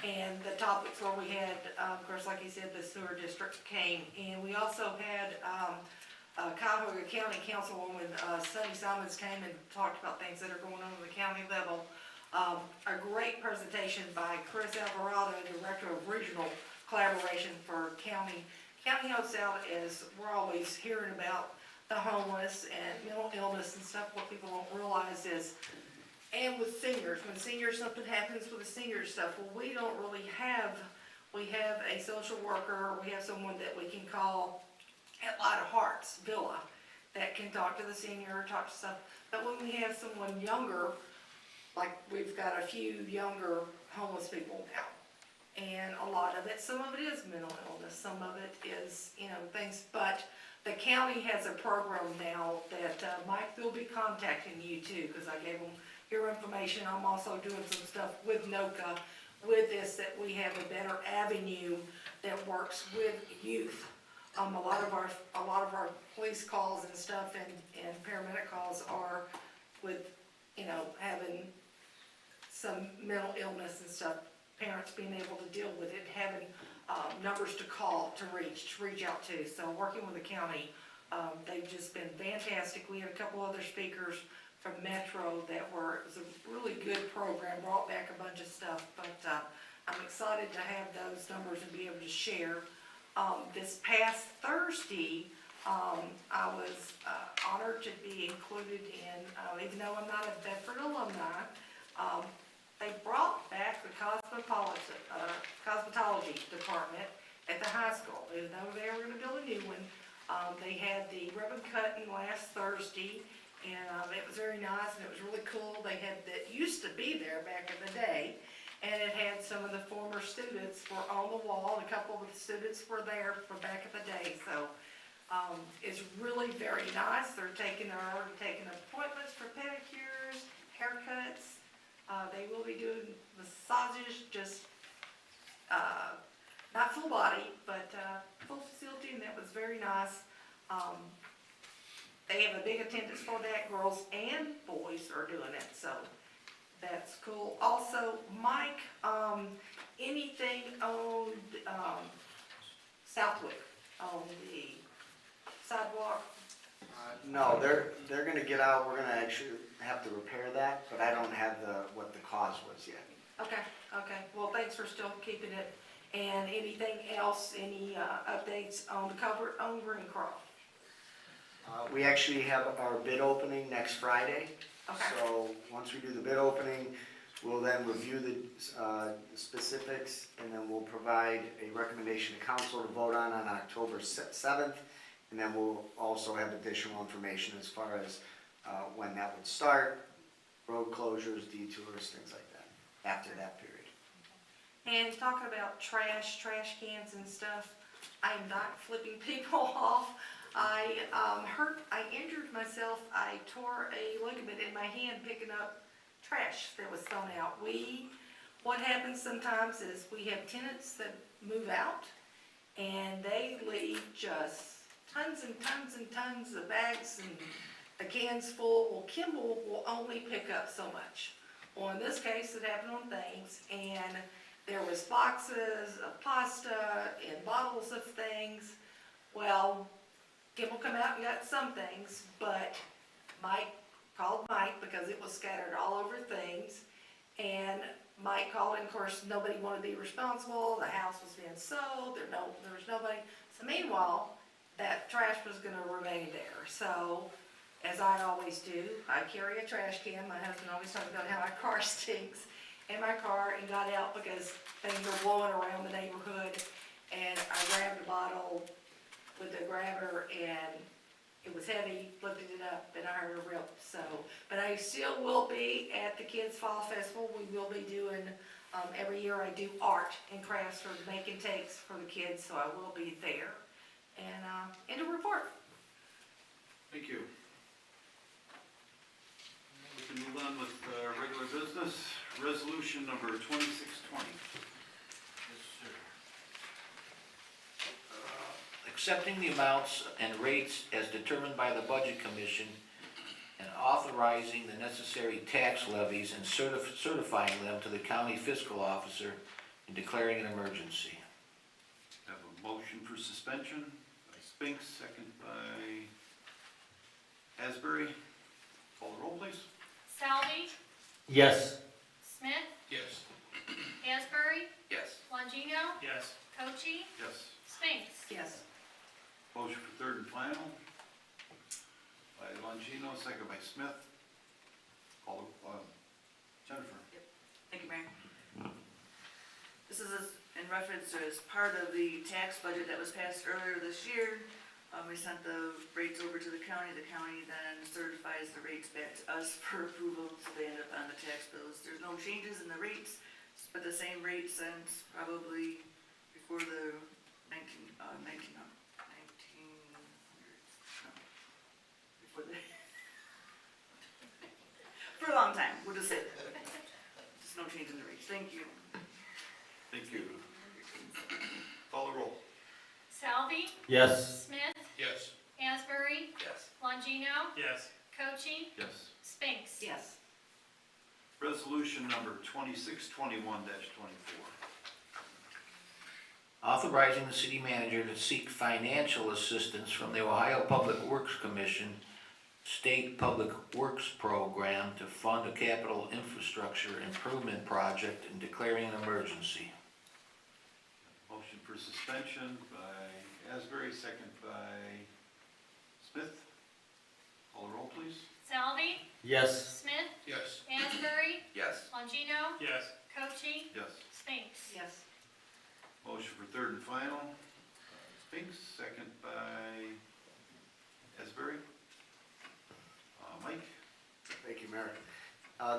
and the topics where we had, of course, like you said, the sewer district came, and we also had Cuyahoga County Councilwoman Sunny Simons came and talked about things that are going on at the county level. A great presentation by Chris Alvarado, Director of Regional Collaboration for County. County helps out as we're always hearing about the homeless and mental illness and stuff. What people don't realize is, and with seniors, when seniors, something happens with the senior stuff, well, we don't really have, we have a social worker, we have someone that we can call at Light of Hearts Villa that can talk to the senior, talk to stuff. But when we have someone younger, like we've got a few younger homeless people now, and a lot of it, some of it is mental illness, some of it is, things, but the county has a program now that Mike will be contacting you too, because I gave him your information. I'm also doing some stuff with NOCA with this, that we have a better avenue that works with youth. A lot of our police calls and stuff and paramedic calls are with, having some mental illness and stuff, parents being able to deal with it, having numbers to call, to reach out to. So working with the county, they've just been fantastic. We had a couple other speakers from Metro it was a really good program, brought back a bunch of stuff, but I'm excited to have those numbers and be able to share. This past Thursday, I was honored to be included in, even though I'm not a Bedford alumni, they brought back the cosmetology department at the high school. Even though they were going to build a new one, they had the ribbon cutting last Thursday, and it was very nice and it was really cool. They had that used to be there back in the day, and it had some of the former students were on the wall. A couple of the students were there from back in the day, so it's really very nice. They're already taking appointments for pedicures, haircuts. They will be doing massages, just not full body, but full facility, and that was very nice. They have a big attendance for that. Girls and boys are doing it, so that's cool. Also, Mike, anything on Southwick, on the sidewalk? No, they're gonna get out, we're gonna actually have to repair that, but I don't have what the cause was yet. Okay, well, thanks for still keeping it. And anything else, any updates on the culvert on Greencroft? We actually have our bid opening next Friday. Okay. So once we do the bid opening, we'll then review the specifics, and then we'll provide a recommendation to council to vote on October 7th. And then we'll also have additional information as far as when that would start, road closures, detours, things like that, after that period. And talking about trash cans and stuff, I'm not flipping people off. I injured myself. I tore a ligament in my hand picking up trash that was thrown out. What happens sometimes is we have tenants that move out and they leave just tons and tons and tons of bags and the cans full. Well, Kimball will only pick up so much. Well, in this case, it happened on things, and there was boxes of pasta and bottles of things. Well, Kimball come out and got some things, but Mike called Mike because it was scattered all over things, and Mike called, and of course, nobody wanted to be responsible. The house was being sold. There was nobody. So meanwhile, that trash was going to remain there. So, as I always do, I carry a trash can. My husband always talks about how my car stinks in my car, and got out because things were blowing around the neighborhood, and I grabbed a bottle with the grabber, and it was heavy, lifted it up, and I heard a rip. So, but I still will be at the Kids Fall Festival. We will be doing, every year I do art and crafts for making takes for the kids, so I will be there. And end of report. Thank you. We can move on with regular business. Resolution number 2620. accepting the amounts and rates as determined by the Budget Commission and authorizing the necessary tax levies and certifying them to the county fiscal officer and declaring an emergency. Have a motion for suspension by Spinks, second by Asbury. Call the roll, please. Salvi, Yes. Smith, Yes. Asbury, Yes. Longino, Yes. Cochi, Yes. Spinks. Yes. Motion for third and final by Longino, second by Smith. Call, Jennifer. Thank you, Mayor. This is in reference to as part of the tax budget that was passed earlier this year. We sent the rates over to the county then certifies the rates back to us for approval, so they end up on the tax bills. There's no changes in the rates, but the same rate since probably before the 1900s, no, before the, for a long time, we'll just say that. Just no change in the rates, thank you. Thank you. Call the roll. Salvi, Yes. Smith, Yes. Asbury, Yes. Longino, Yes. Cochi, Yes. Spinks. Yes. Resolution number 2621-24. Authorizing the city manager to seek financial assistance from the Ohio Public Works Commission State Public Works Program to fund a capital infrastructure improvement project and declaring an emergency. Motion for suspension by Asbury, second by Smith. Call the roll, please. Salvi, Yes. Smith, Yes. Asbury, Yes. Longino, Yes. Cochi, Yes. Spinks. Yes. Motion for third and final. Spinks, second by Asbury. Mike? Thank you, Mayor.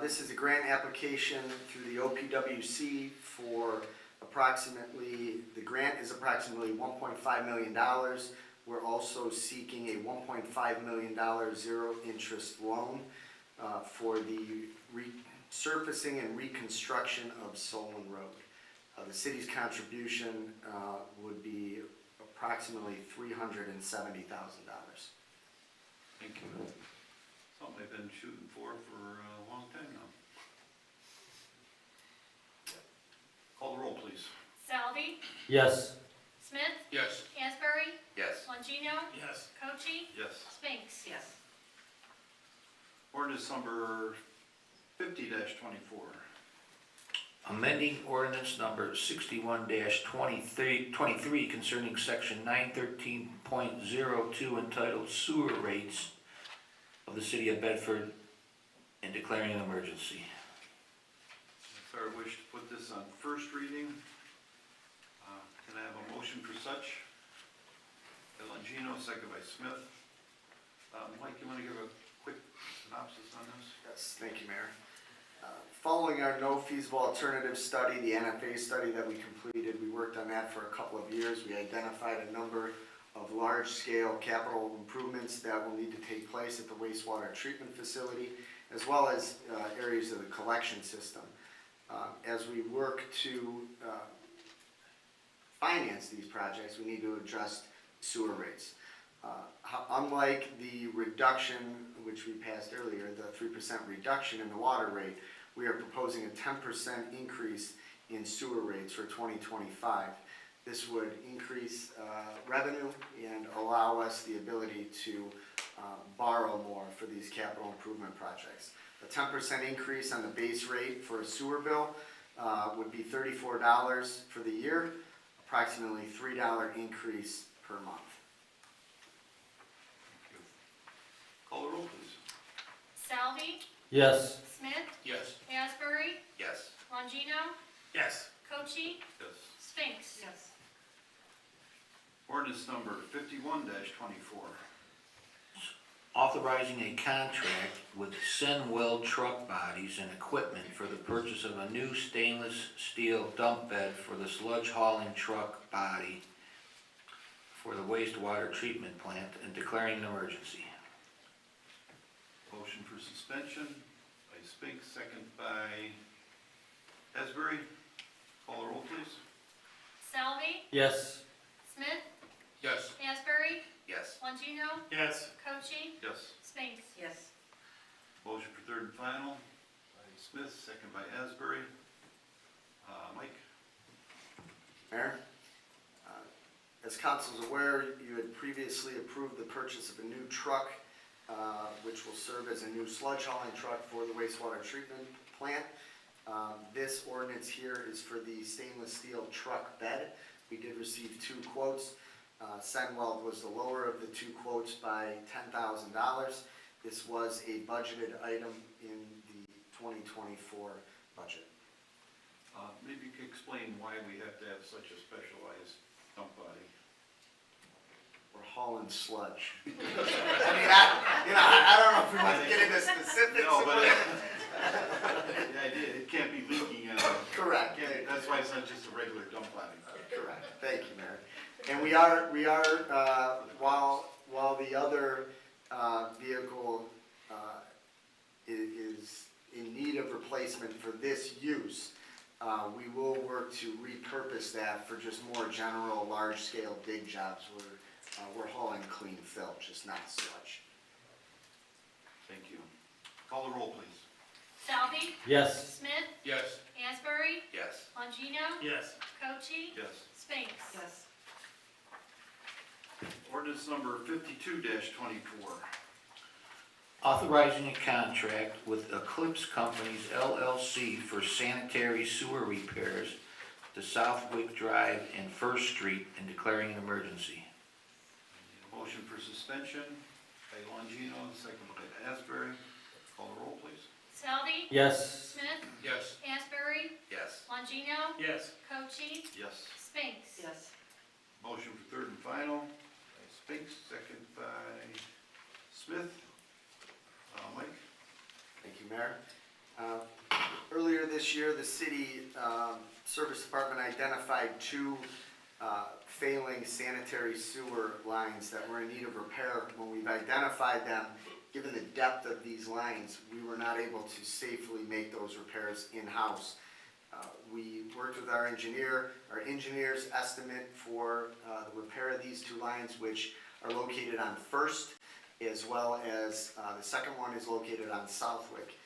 This is a grant application through the OPWC for the grant is approximately $1.5 million. We're also seeking a $1.5 million zero-interest loan for the resurfacing and reconstruction of Solon Road. The city's contribution would be approximately $370,000. Thank you. Something I've been shooting for a long time now. Call the roll, please. Salvi, Yes. Smith, Yes. Asbury, Yes. Longino, Yes. Cochi, Yes. Spinks. Yes. Ordinance number 50-24. Amending ordinance number 61-23 concerning section 913.02 entitled Sewer Rates of the City of Bedford and declaring an emergency. It's our wish to put this on first reading. Can I have a motion for such? By Longino, second by Smith. Mike, you want to give a quick synopsis on this? Yes, thank you, Mayor. Following our no feasible alternative study, the NFA study that we completed, we worked on that for a couple of years. We identified a number of large-scale capital improvements that will need to take place at the wastewater treatment facility, as well as areas of the collection system. As we work to finance these projects, we need to adjust sewer rates. Unlike the reduction, which we passed earlier, the 3% reduction in the water rate, we are proposing a 10% increase in sewer rates for 2025. This would increase revenue and allow us the ability to borrow more for these capital improvement projects. A 10% increase on the base rate for a sewer bill would be $34 for the year, approximately $3 increase per month. Thank you. Call the roll, please. Salvi, Yes. Smith, Yes. Asbury, Yes. Longino, Yes. Cochi, Yes. Spinks. Yes. Ordinance number 51-24. Authorizing a contract with Senwell Truck Bodies and Equipment for the purchase of a new stainless steel dump bed for the sludge hauling truck body for the wastewater treatment plant and declaring an emergency. Motion for suspension by Spinks, second by Asbury. Call the roll, please. Salvi, Yes. Smith, Yes. Asbury, Yes. Longino, Yes. Cochi, Yes. Spinks. Yes. Motion for third and final by Smith, second by Asbury. Mike? Mayor, as council's aware, you had previously approved the purchase of a new truck, which will serve as a new sludge hauling truck for the wastewater treatment plant. This ordinance here is for the stainless steel truck bed. We did receive 2 quotes. Senweld was the lower of the 2 quotes by $10,000. This was a budgeted item in the 2024 budget. Maybe you could explain why we have to have such a specialized dump body. We're hauling sludge. I mean, I don't know if we want to get into specifics. No, but the idea, it can't be leaking out. Correct. That's why it's not just a regular dump body. Correct. Thank you, Mayor. And we are, while the other vehicle is in need of replacement for this use, we will work to repurpose that for just more general, large-scale dig jobs where we're hauling clean fill, just not sludge. Thank you. Call the roll, please. Salvi, Yes. Smith, Yes. Asbury, Yes. Longino, Yes. Cochi, Yes. Spinks. Yes. Ordinance number 52-24. Authorizing a contract with Eclipse Companies LLC for sanitary sewer repairs to Southwick Drive and First Street and declaring an emergency. Motion for suspension by Longino, second by Asbury. Call the roll, please. Salvi, Yes. Smith, Yes. Asbury, Yes. Longino, Yes. Cochi, Yes. Spinks. Yes. Motion for third and final by Spinks, second by Smith. Mike? Thank you, Mayor. Earlier this year, the city service department identified 2 failing sanitary sewer lines that were in need of repair. When we've identified them, given the depth of these lines, we were not able to safely make those repairs in-house. We worked with our engineer. Our engineer's estimate for the repair of these 2 lines, which are located on First, as well as the second one is located on Southwick.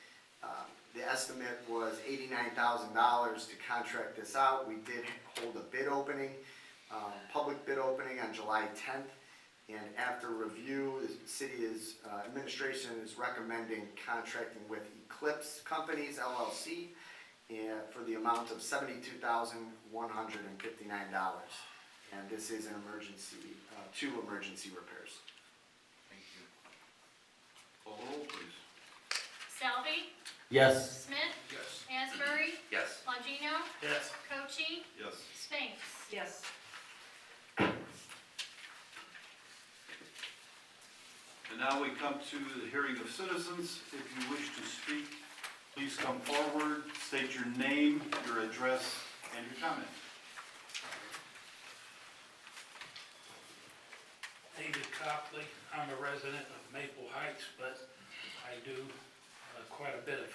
The estimate was $89,000 to contract this out. We did hold a bid opening, public bid opening on July 10th. And after review, the city administration is recommending contracting with Eclipse Companies LLC for the amount of $72,159. And this is an emergency, 2 emergency repairs. Thank you. Call the roll, please. Salvi, Yes. Smith, Yes. Asbury, Yes. Longino, Yes. Cochi, Yes. Spinks. Yes. And now we come to the hearing of citizens. If you wish to speak, please come forward, state your name, your address, and your comment. David Copley. I'm a resident of Maple Heights, but I do quite a bit of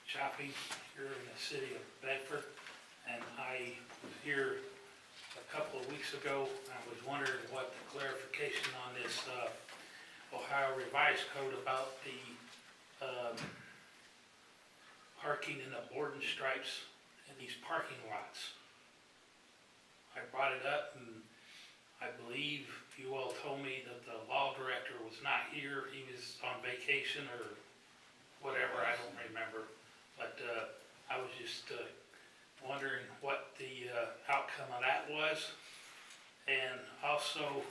shopping here in the city of Bedford. And I was here a couple of weeks ago. I was wondering what the clarification on this Ohio Revised Code about the parking in the board and stripes in these parking lots. I brought it up, and I believe you all told me that the law director was not here. He was on vacation or whatever, I don't remember. But I was just wondering what the outcome of that was. And also,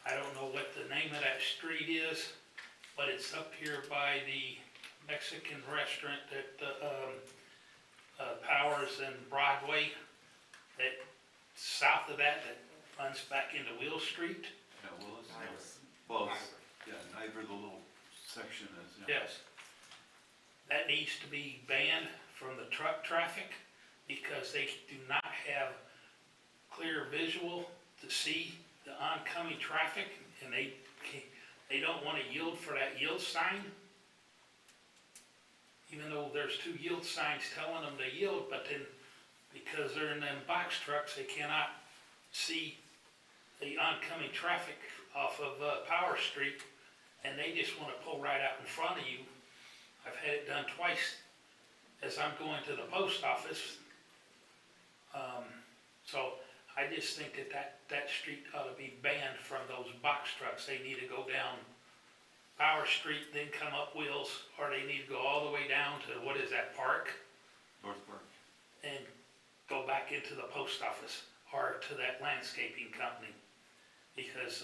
I don't know what the name of that street is, but it's up here by the Mexican restaurant that Powers and Broadway, that south of that runs back into Wheel Street. Yeah, well, yeah, neither the little section is. Yeah. Yes. That needs to be banned from the truck traffic because they do not have clear visual to see the oncoming traffic, and they don't want to yield for that yield sign. Even though there's 2 yield signs telling them to yield, but then because they're in them box trucks, they cannot see the oncoming traffic off of Power Street, and they just wanna pull right out in front of you. I've had it done twice as I'm going to the post office. So I just think that street ought to be banned from those box trucks. They need to go down Power Street, then come up Wheels, or they need to go all the way down to, what is that, Park? North Park. And go back into the post office, or to that landscaping company. Because,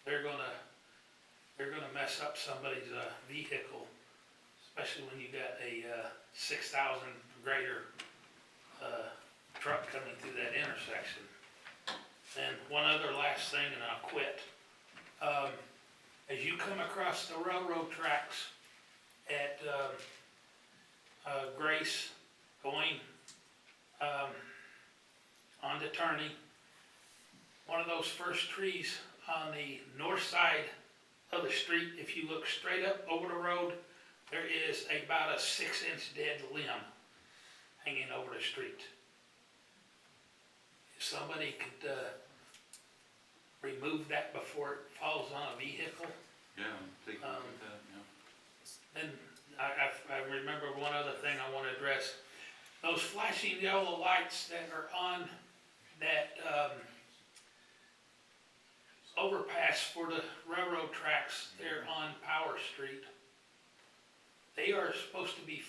they're gonna mess up somebody's, vehicle, especially when you got a, 6,000 grader, truck coming through that intersection. And one other last thing, and I'll quit. As you come across the railroad tracks at Grace, going on to Turney, one of those first trees on the north side of the street, if you look straight up over the road, there is about a 6-inch dead limb hanging over the street. If somebody could remove that before it falls on a vehicle. Yeah, take a look at that, yeah. Then I remember one other thing I want to address. Those flashing yellow lights that are on that overpass for the railroad tracks there on Power Street, they are supposed to be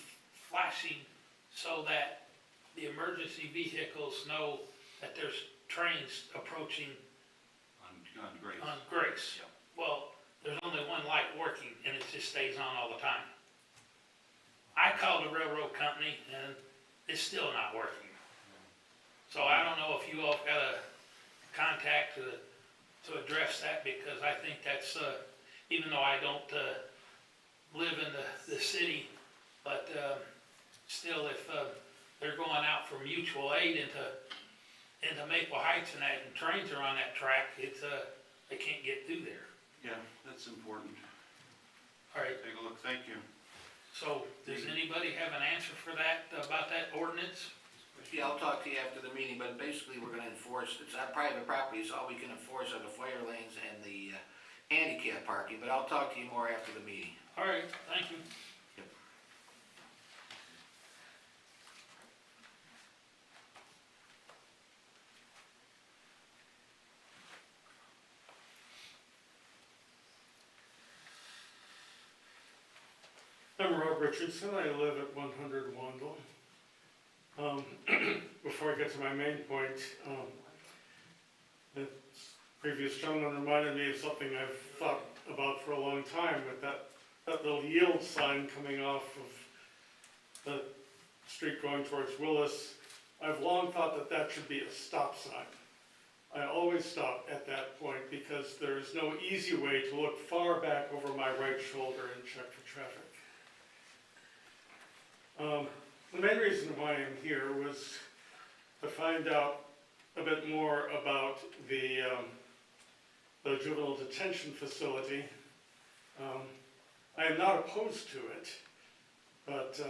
flashing so that the emergency vehicles know that there's trains approaching On Grace. on Grace. Yep. Well, there's only one light working and it just stays on all the time. I called the railroad company and it's still not working. So I don't know if you all got a contact to address that, because I think that's, even though I don't live in the city, but still, if they're going out for mutual aid into Maple Heights and that, and trains are on that track, it's, they can't get through there. Yeah, that's important. All right, Take a look, thank you. so does anybody have an answer for that, about that ordinance? Yeah, I'll talk to you after the meeting, but basically we're gonna enforce, it's on private property, so all we can enforce are the fire lanes and the handicap parking, but I'll talk to you more after the meeting. All right, thank you. I'm Rob Richardson. I live at 100 Wandle. Before I get to my main point, the previous gentleman reminded me of something I've thought about for a long time, with that little yield sign coming off of the street going towards Willis. I've long thought that should be a stop sign. I always stop at that point because there is no easy way to look far back over my right shoulder and check for traffic. The main reason why I'm here was to find out a bit more about the juvenile detention facility. I am not opposed to it, but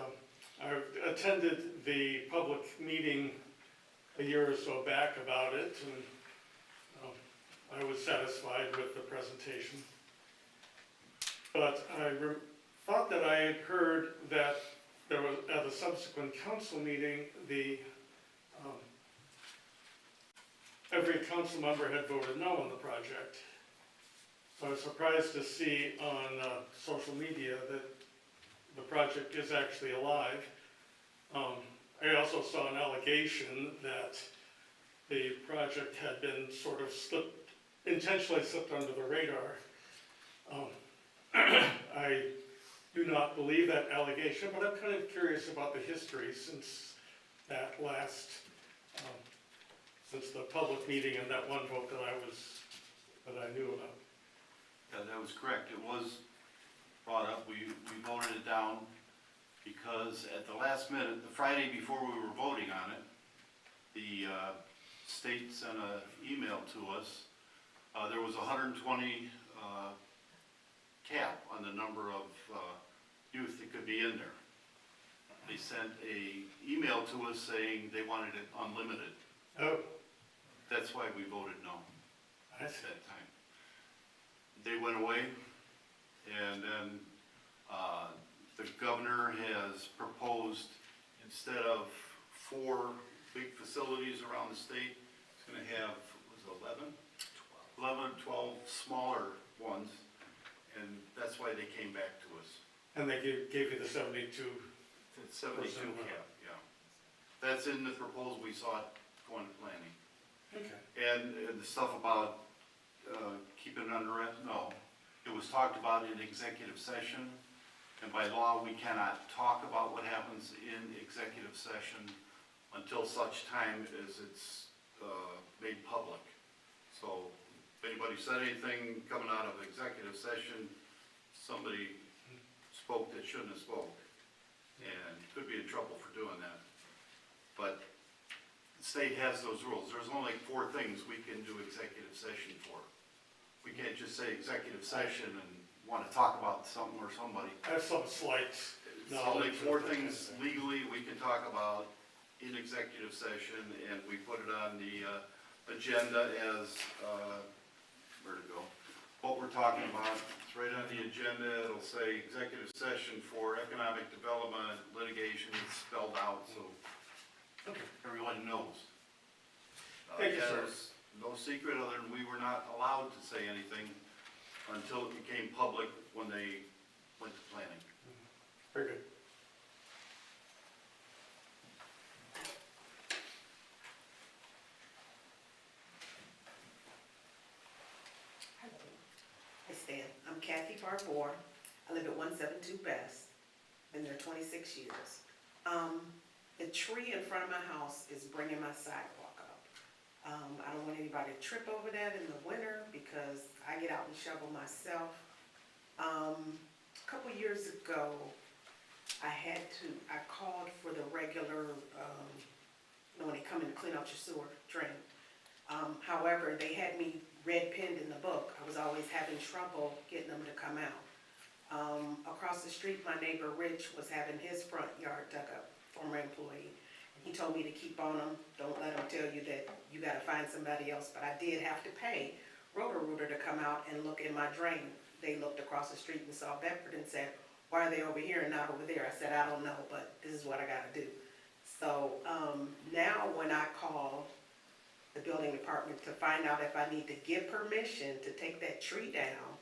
I attended the public meeting a year or so back about it, and I was satisfied with the presentation. But I thought that I had heard that there was, at a subsequent council meeting, every council member had voted no on the project. I was surprised to see on social media that the project is actually alive. I also saw an allegation that the project had been sort of intentionally slipped under the radar. I do not believe that allegation, but I'm kind of curious about the history since that last, since the public meeting and that one vote that I knew about. Yeah, that was correct. It was brought up. We voted it down because at the last minute, the Friday before we were voting on it, the state sent an email to us. There was 120 cap on the number of youth that could be in there. They sent a email to us saying they wanted it unlimited. Oh. That's why we voted no. at that time. They went away, and then, the governor has proposed, instead of 4 big facilities around the state, it's gonna have, was it 11, 12 smaller ones, and that's why they came back to us. And they gave you the 72. It's 72 cap, yeah. That's in the proposal we saw going to planning. Okay. And the stuff about keeping it under, no, it was talked about in executive session, and by law, we cannot talk about what happens in executive session until such time as it's made public. So if anybody said anything coming out of executive session, somebody spoke that shouldn't have spoke, and could be in trouble for doing that. But the state has those rules. There's only 4 things we can do executive session for. We can't just say executive session and want to talk about something or somebody. I have some slight It's only knowledge. 4 things legally we can talk about in executive session, and we put it on the agenda as, where to go? What we're talking about, it's right on the agenda. It'll say executive session for economic development, litigation, it's spelled out, so everyone knows. Thank you, sir. There's no secret other than we were not allowed to say anything until it became public when they went to planning. Very good. Hi Stan, I'm Kathy Barbour. I live at 172 Best. Been there 26 years. The tree in front of my house is bringing my sidewalk up. I don't want anybody to trip over that in the winter because I get out and shovel myself. A couple years ago, I called for the regular, when they come in to clean out your sewer drain. However, they had me red pinned in the book. I was always having trouble getting them to come out. Across the street, my neighbor Rich was having his front yard dug up, former employee. He told me to keep on them, don't let them tell you that you gotta find somebody else, but I did have to pay Roto-Rooter to come out and look in my drain. They looked across the street and saw Bedford and said, why are they over here and not over there? I said, I don't know, but this is what I gotta do. So, now when I call the building department to find out if I need to give permission to take that tree down,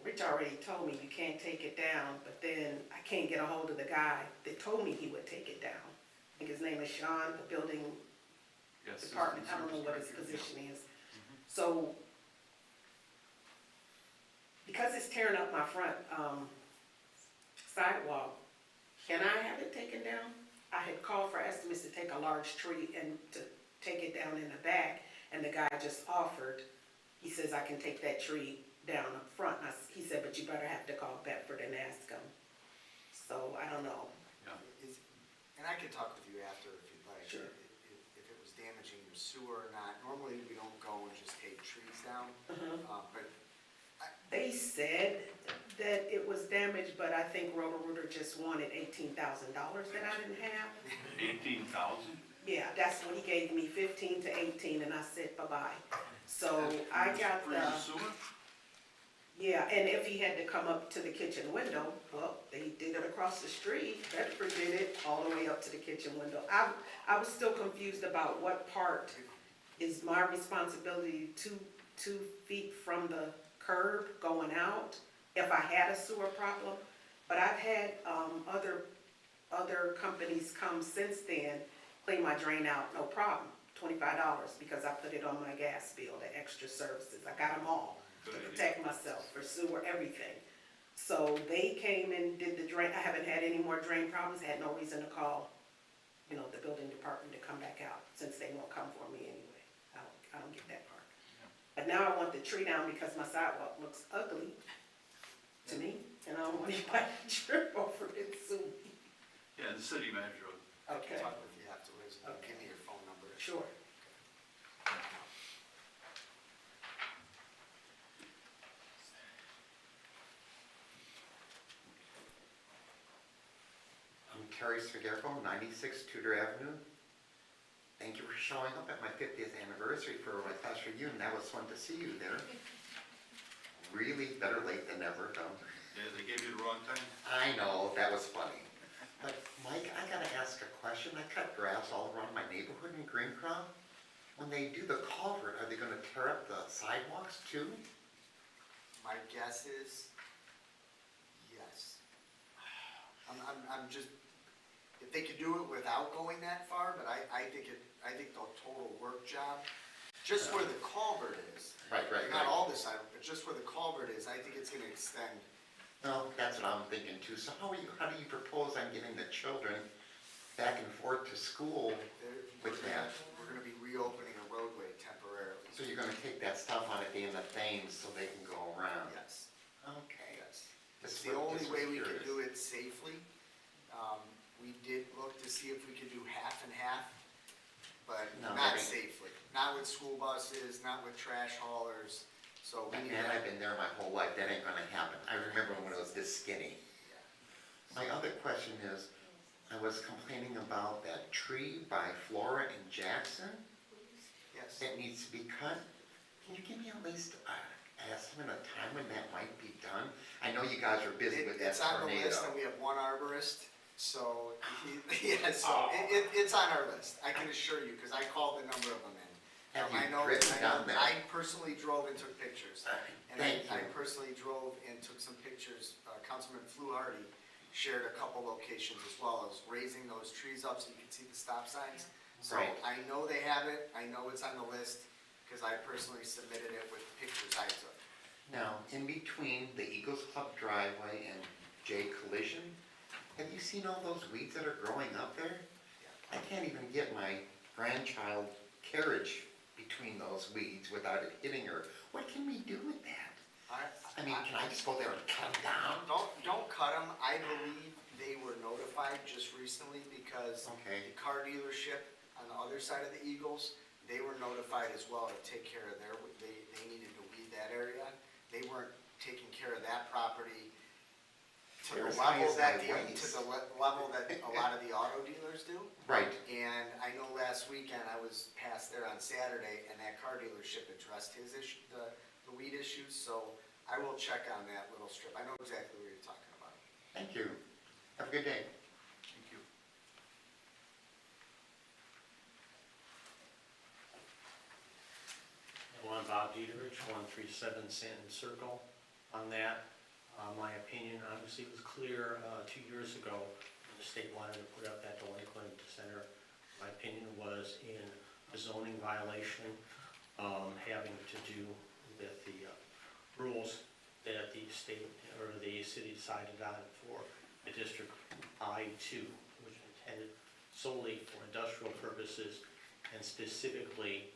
Rich already told me you can't take it down, but then I can't get a hold of the guy that told me he would take it down. I think his name is Sean, the building department, I don't know what his position is. So, because it's tearing up my front sidewalk, can I have it taken down? I had called for estimates to take a large tree and to take it down in the back, and the guy just offered, he says I can take that tree down up front. He said, but you better have to call Bedford and ask him. So, I don't know. And I can talk with you after if you'd like. Sure. If it was damaging your sewer or not. Normally, we don't go and just take trees down, but They said that it was damaged, but I think Roto-Rooter just wanted $18,000 that I didn't have. 18,000? Yeah, that's what he gave me, 15 to 18, and I said bye-bye. So I got For your the, sewer? yeah, and if he had to come up to the kitchen window, well, they did it across the street. Bedford did it all the way up to the kitchen window. I was still confused about what part is my responsibility 2 feet from the curb going out if I had a sewer problem. But I've had other companies come since then, clean my drain out, no problem, $25, because I put it on my gas bill, the extra services. I got them all to protect myself for sewer, everything. So they came and did the drain. I haven't had any more drain problems, had no reason to call, the building department to come back out, since they won't come for me anyway. I don't get that part. But now I want the tree down because my sidewalk looks ugly to me, and I don't want anybody to trip over it soon. Yeah, the city manager. I Okay. can talk with you afterwards. Give me your phone number. Sure. I'm Terry Svigerko, 96 Tudor Avenue. thank you for showing up at my 50th anniversary for my class reunion. That was fun to see you there. Really better late than never, though. Yeah, they gave you the wrong time. I know, that was funny. But Mike, I gotta ask a question. I cut grass all around my neighborhood in Greencroft. When they do the culvert, are they gonna tear up the sidewalks too? My guess is, yes. I'm just, if they could do it without going that far, but I think the total work job, just where the culvert is. Right. Not all the sidewalk, but just where the culvert is, I think it's gonna extend. Well, that's what I'm thinking too. So how do you propose on getting the children back and forth to school with that? We're gonna be reopening a roadway temporarily. So you're gonna take that stuff on at the end of Thames so they can go around? Yes. Okay. Yes. It's the only way we can do it safely. We did look to see if we could do half and half, but not safely. Not with school buses, not with trash haulers, so we need And I've been there my whole life, that ain't gonna happen. I remember when it was this skinny. My other question is, I was complaining about that tree by Flora and Jackson Yes. that needs to be cut. Can you give me at least an estimate of time when that might be done? I know you guys are busy with that It's on the list, and tornado. we have one arborist, so, it's on our list, I can assure you, because I called a number of them in. Have you I know- driven down there? I personally drove and took pictures. And Thank I you. personally drove and took some pictures. Councilman Fluharty shared a couple locations as well as raising those trees up so you can see the stop signs. So Right. I know they have it, I know it's on the list, because I personally submitted it with pictures I took. Now, in between the Eagles Club driveway and J Collision, have you seen all those weeds that are growing up there? I can't even get my grandchild carriage between those weeds without it hitting her. What can we do with that? I mean, can I just go there and cut them down? Don't cut them. I believe they were notified just recently because Okay. the car dealership on the other side of the Eagles, they were notified as well to take care of they needed to weed that area. They weren't taking care of that property to the They're as high level as that my waist. level that a lot of the auto dealers do. Right. And I know last weekend I was past there on Saturday and that car dealership addressed his issue, the weed issues, so I will check on that little strip. I know exactly what you're talking about. Thank you. Have a good day. Thank you. Hello, I'm Bob Dieterich, 137 Santon Circle. On that, my opinion obviously was clear 2 years ago when the state wanted to put up that delinquent center. My opinion was in a zoning violation having to do with the rules that the state or the city decided on for the District I-2, which was intended solely for industrial purposes and specifically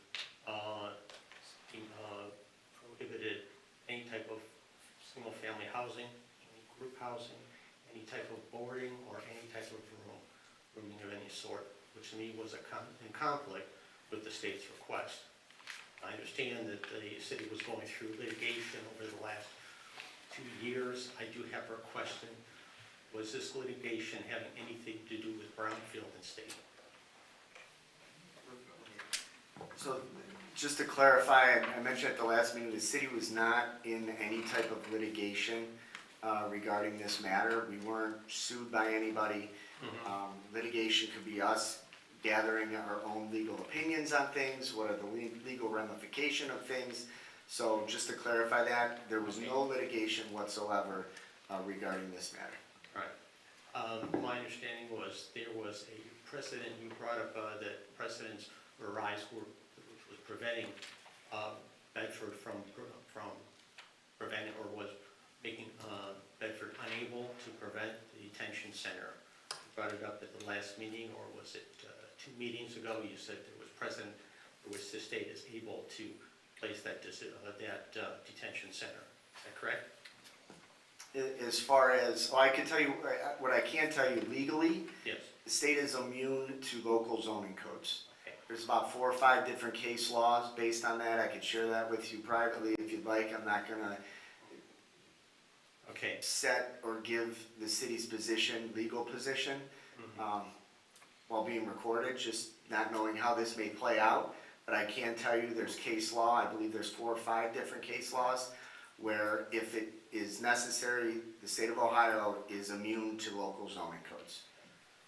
prohibited any type of single-family housing, any group housing, any type of boarding, or any type of rooming of any sort, which to me was in conflict with the state's request. I understand that the city was going through litigation over the last 2 years. I do have a question. Was this litigation having anything to do with Brownfield and state? So, just to clarify, I mentioned at the last meeting, the city was not in any type of litigation regarding this matter. We weren't sued by anybody. Litigation could be us gathering our own legal opinions on things, what are the legal ramification of things. So just to clarify that, there was no litigation whatsoever regarding this matter. Right. My understanding was there was a precedent, you brought up that precedents arise which was preventing Bedford from preventing or was making Bedford unable to prevent the detention center. You brought it up at the last meeting, or was it 2 meetings ago? You said there was precedent for which the state is able to place that detention center. Is that correct? As far as, well, I can tell you, what I can tell you legally, Yes. the state is immune to local zoning codes. Okay. There's about 4 or 5 different case laws based on that. I could share that with you privately if you'd like. I'm not gonna Okay. set or give the city's position, legal position. while being recorded, just not knowing how this may play out. But I can tell you there's case law, I believe there's 4 or 5 different case laws, where if it is necessary, the state of Ohio is immune to local zoning codes.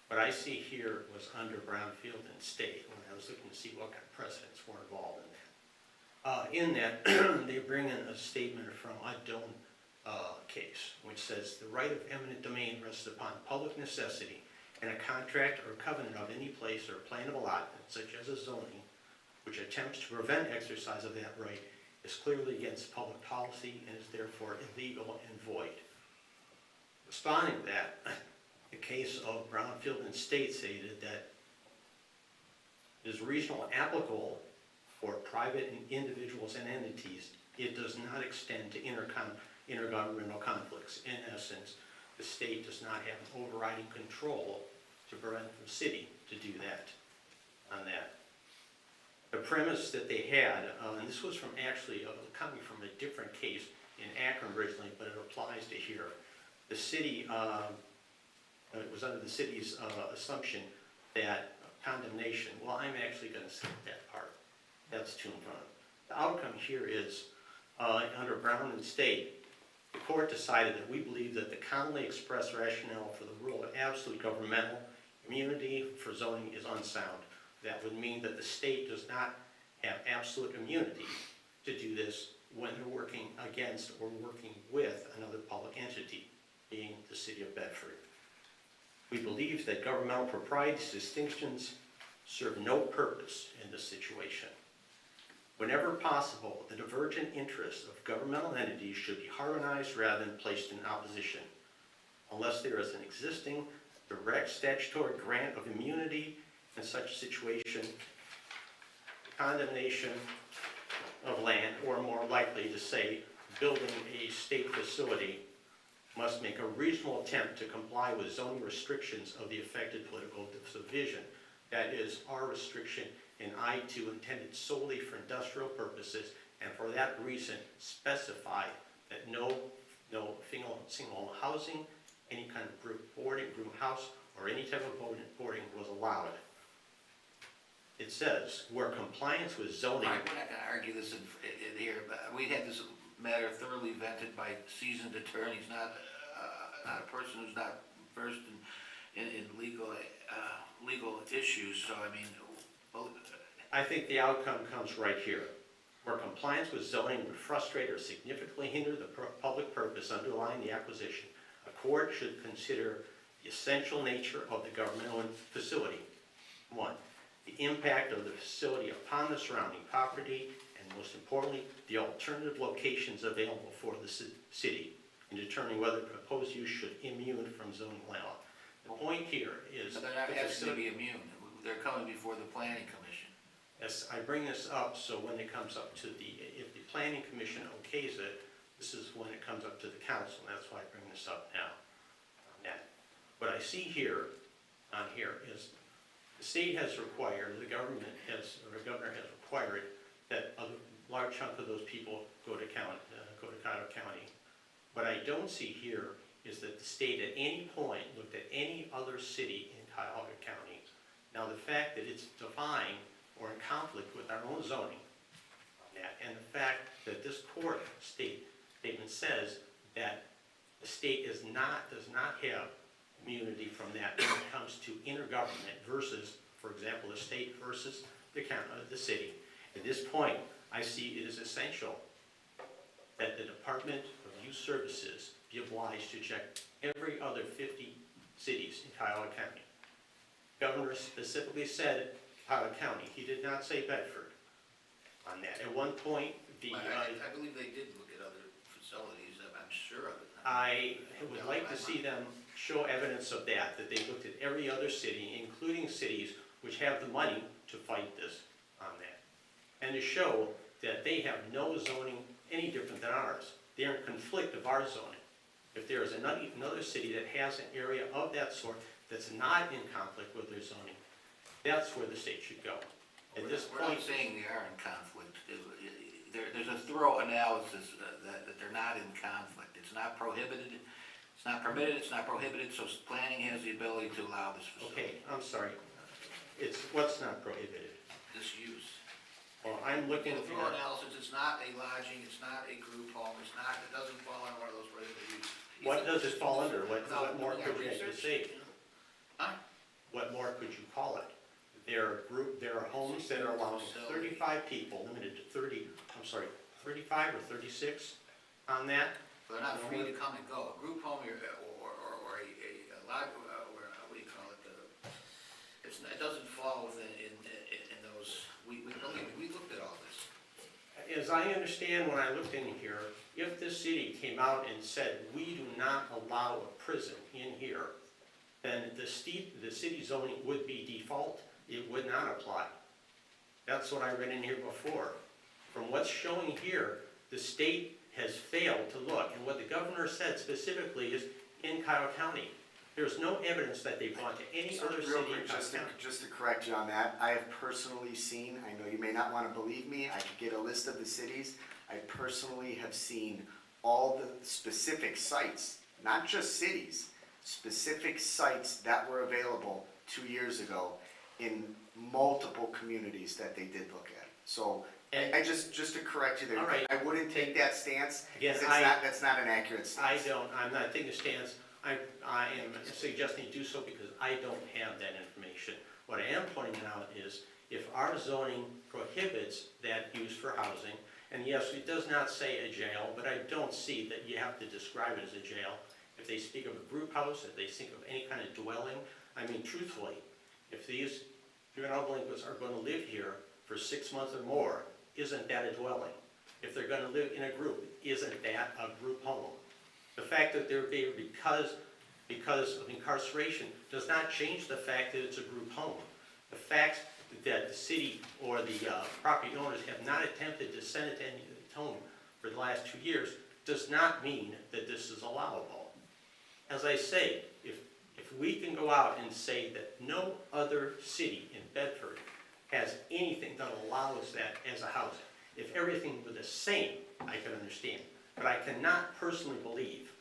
What I see here was under Brownfield and State, when I was looking to see what kind of precedents were involved in that. They bring in a statement from a Doan case, which says the right of eminent domain rests upon public necessity, and a contract or covenant of any place or plan of allotment, such as a zoning, which attempts to prevent exercise of that right, is clearly against public policy and is therefore illegal and void. Responding to that, the case of Brownfield and State stated that it is regional applicable for private individuals and entities. It does not extend to intergovernmental conflicts. In essence, the state does not have an overriding control to prevent the city to do that on that. The premise that they had, and this was from actually coming from a different case in Akron originally, but it applies to here. The city, it was under the city's assumption that condemnation, well, I'm actually going to skip that part. That's too in front. The outcome here is, under Brown and State, the court decided that we believe that the commonly expressed rationale for the rule of absolute governmental immunity for zoning is unsound. That would mean that the state does not have absolute immunity to do this when they're working against or working with another public entity, being the city of Bedford. We believe that governmental propriety distinctions serve no purpose in this situation. Whenever possible, the divergent interests of governmental entities should be harmonized rather than placed in opposition. Unless there is an existing direct statutory grant of immunity in such a situation, condemnation of land, or more likely to say, building a state facility, must make a reasonable attempt to comply with zoning restrictions of the affected political subdivision. That is, our restriction in I-2 intended solely for industrial purposes, and for that reason specified that no single housing, any kind of group boarding, group house, or any type of boarding was allowed. It says, where compliance with zoning... All right, we're not going to argue this in here, but we had this matter thoroughly vetted by seasoned attorneys, not a person who's not versed in legal issues, so I mean... I think the outcome comes right here. Where compliance with zoning would frustrate or significantly hinder the public purpose underlying the acquisition, a court should consider the essential nature of the governmental facility. 1, the impact of the facility upon the surrounding property, and most importantly, the alternative locations available for the city in determining whether proposed use should immune from zoning law. The point here is... But they're not asking to be immune. They're coming before the Planning Commission. Yes, I bring this up so when it comes up to if the Planning Commission okays it, this is when it comes up to the council, and that's why I bring this up now. What I see here, on here, is the state has required, the governor has required that a large chunk of those people go to Cuyahoga County. What I don't see here is that the state at any point looked at any other city in Cuyahoga County. Now, the fact that it's defying or in conflict with our own zoning, and the fact that this court statement says that the state does not have immunity from that when it comes to intergovernment versus, for example, the state versus the city. At this point, I see it is essential that the Department of Youth Services be obliged to check every other 50 cities in Cuyahoga County. Governor specifically said Cuyahoga County. He did not say Bedford on that. At one point, I believe they did look at other facilities, I'm sure of it. I would like to see them show evidence of that they looked at every other city, including cities which have the money to fight this on that. And to show that they have no zoning any different than ours. They're in conflict of our zoning. If there is another city that has an area of that sort that's not in conflict with their zoning, that's where the state should go. At this point, we're not saying they are in conflict. There's a thorough analysis that they're not in conflict. It's not prohibited, it's not permitted, it's not prohibited, so planning has the ability to allow this facility. Okay, I'm sorry. It's, what's not prohibited? This use. Well, I'm looking In the thorough at, analysis, it's not a lodging, it's not a group home, it doesn't fall under one of those prohibited uses. what does it fall under? What more Without could you have to research, say? you know? Huh? What more could you call it? There are homes that are allowing 35 people, limited to 30, I'm sorry, 35 or 36 on that. They're not free to come and go. A group home or a lodge, what do you call it? It doesn't fall within, in those, we looked at all this. As I understand when I looked in here, if the city came out and said, we do not allow a prison in here, then the city zoning would be default, it would not apply. That's what I read in here before. From what's showing here, the state has failed to look, and what the governor said specifically is in Cuyahoga County. There's no evidence that they've gone to any other city in Cuyahoga County. Just to correct you on that, I have personally seen, I know you may not want to believe me, I could get a list of the cities. I personally have seen all the specific sites, not just cities, specific sites that were available 2 years ago in multiple communities that they did look at. So, I just to correct you there, All right. I wouldn't take that stance, Again, because that's not an accurate stance. I'm not taking a stance. I am suggesting you do so because I don't have that information. What I am pointing out is if our zoning prohibits that use for housing, and yes, it does not say a jail, but I don't see that you have to describe it as a jail. If they speak of a group house, if they speak of any kind of dwelling, I mean, truthfully, if these juvenile delinquents are going to live here for 6 months or more, isn't that a dwelling? If they're going to live in a group, isn't that a group home? The fact that they're there because of incarceration does not change the fact that it's a group home. The fact that the city or the property owners have not attempted to send it to any home for the last 2 years does not mean that this is allowable. As I say, if we can go out and say that no other city in Bedford has anything that allows that as a housing, if everything were the same, I can understand. But I cannot personally believe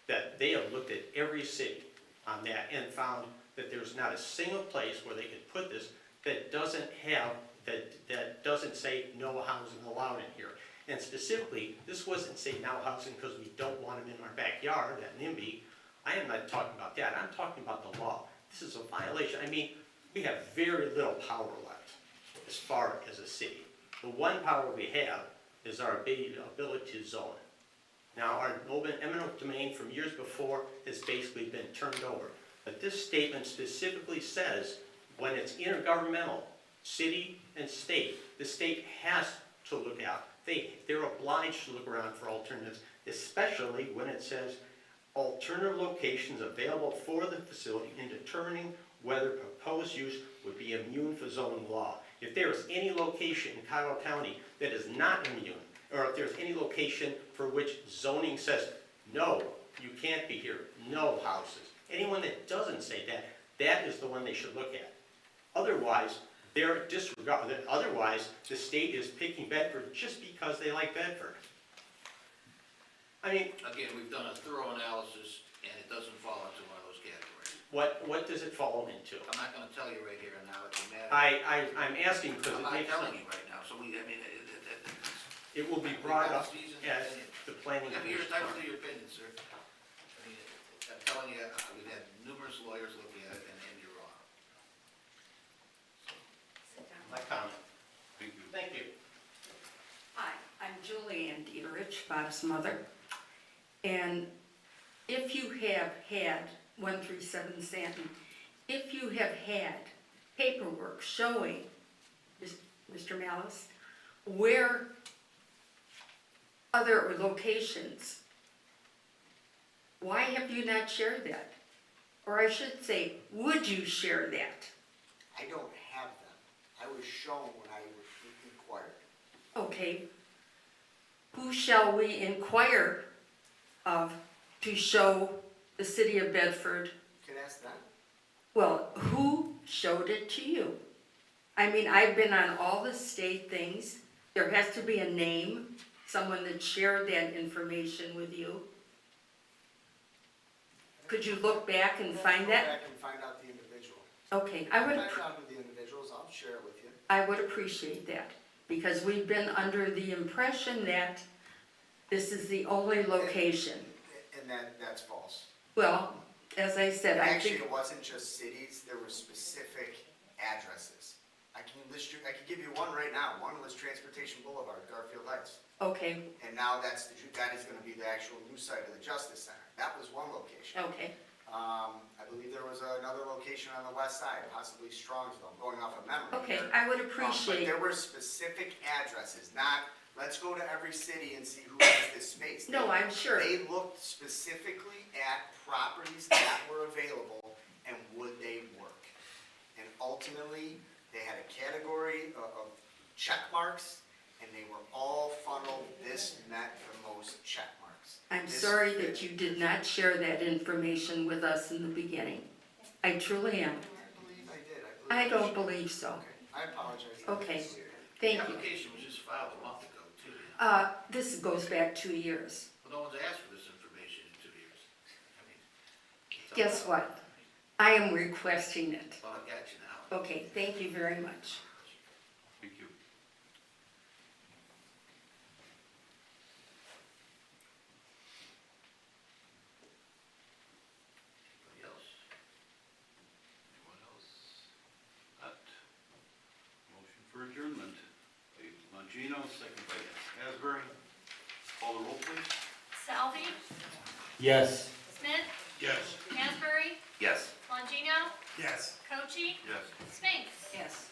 that they have looked at every city on that and found that there's not a single place where they could put this that doesn't have, that doesn't say no housing allowed in here. And specifically, this wasn't say no housing because we don't want them in our backyard at NIMBY. I am not talking about that. I'm talking about the law. This is a violation. I mean, we have very little power left as far as a city. The one power we have is our ability to zone. Now, our eminent domain from years before has basically been turned over. But this statement specifically says when it's intergovernmental, city and state, the state has to look out. They're obliged to look around for alternatives, especially when it says alternative locations available for the facility in determining whether proposed use would be immune for zoning law. If there is any location in Cuyahoga County that is not immune, or if there's any location for which zoning says, no, you can't be here, no houses. Anyone that doesn't say that, that is the one they should look at. Otherwise, they're disregarded. Otherwise, the state is picking Bedford just because they like Bedford. I mean, Again, we've done a thorough analysis, and it doesn't fall into one of those categories. what does it fall into? I'm not gonna tell you right here and now, it's a matter. I'm asking because I'm it not makes telling sense. you right now, so It will be brought up at the planning Yeah, but you're commission. entitled to your opinion, sir. I mean, I'm telling you, we've had numerous lawyers look at it, and you're wrong. My comment. Thank you. Hi, I'm Julianne Dieterich, Bob's mother. And if you have had 137 Stanton, if you have had paperwork showing, Mr. Malice, where other locations, why have you not shared that? Or I should say, would you share that? I don't have them. I was shown when I inquired. Okay. Who shall we inquire of to show the city of Bedford? You can ask them. Well, who showed it to you? I mean, I've been on all the state things. There has to be a name, someone that shared that information with you. Could you look back and find Go that? back and find out the individual. Okay, I would, Find out who the individuals, I'll share it with you. I would appreciate that, because we've been under the impression that this is the only location. And that's false. Well, as I said, I Actually, think, it wasn't just cities, there were specific addresses. I can give you one right now. One was Transportation Boulevard, Garfield Heights. okay, And now that is gonna be the actual new site of the Justice Center. That was one location. okay, I believe there was another location on the west side, possibly Strongsville, I'm going off of memory. okay, here. I would But appreciate, there were specific addresses, not, let's go to every city and see who has this space. no, I'm sure. They looked specifically at properties that were available and would they work. And ultimately, they had a category of check marks, and they were all funneled, this met the most check marks. I'm This sorry fit- that you did not share that information with us in the beginning. I truly am. I believe I did. I don't believe so. Okay, I apologize. Okay, The thank you. application was just filed a month ago, too. This goes back 2 years. Well, no one's asked for this information in 2 years. I mean, it's all Guess about- what? I am requesting it. Well, I got you now. Okay, thank you very much. Thank you. Anybody else? Anyone else? Not. Motion for adjournment. By Longino, second by Asbury. Call the roll, please. Salvi, Yes. Smith, Yes. Asbury, Yes. Longino, Yes. Cochi, Yes. Spinks. Yes.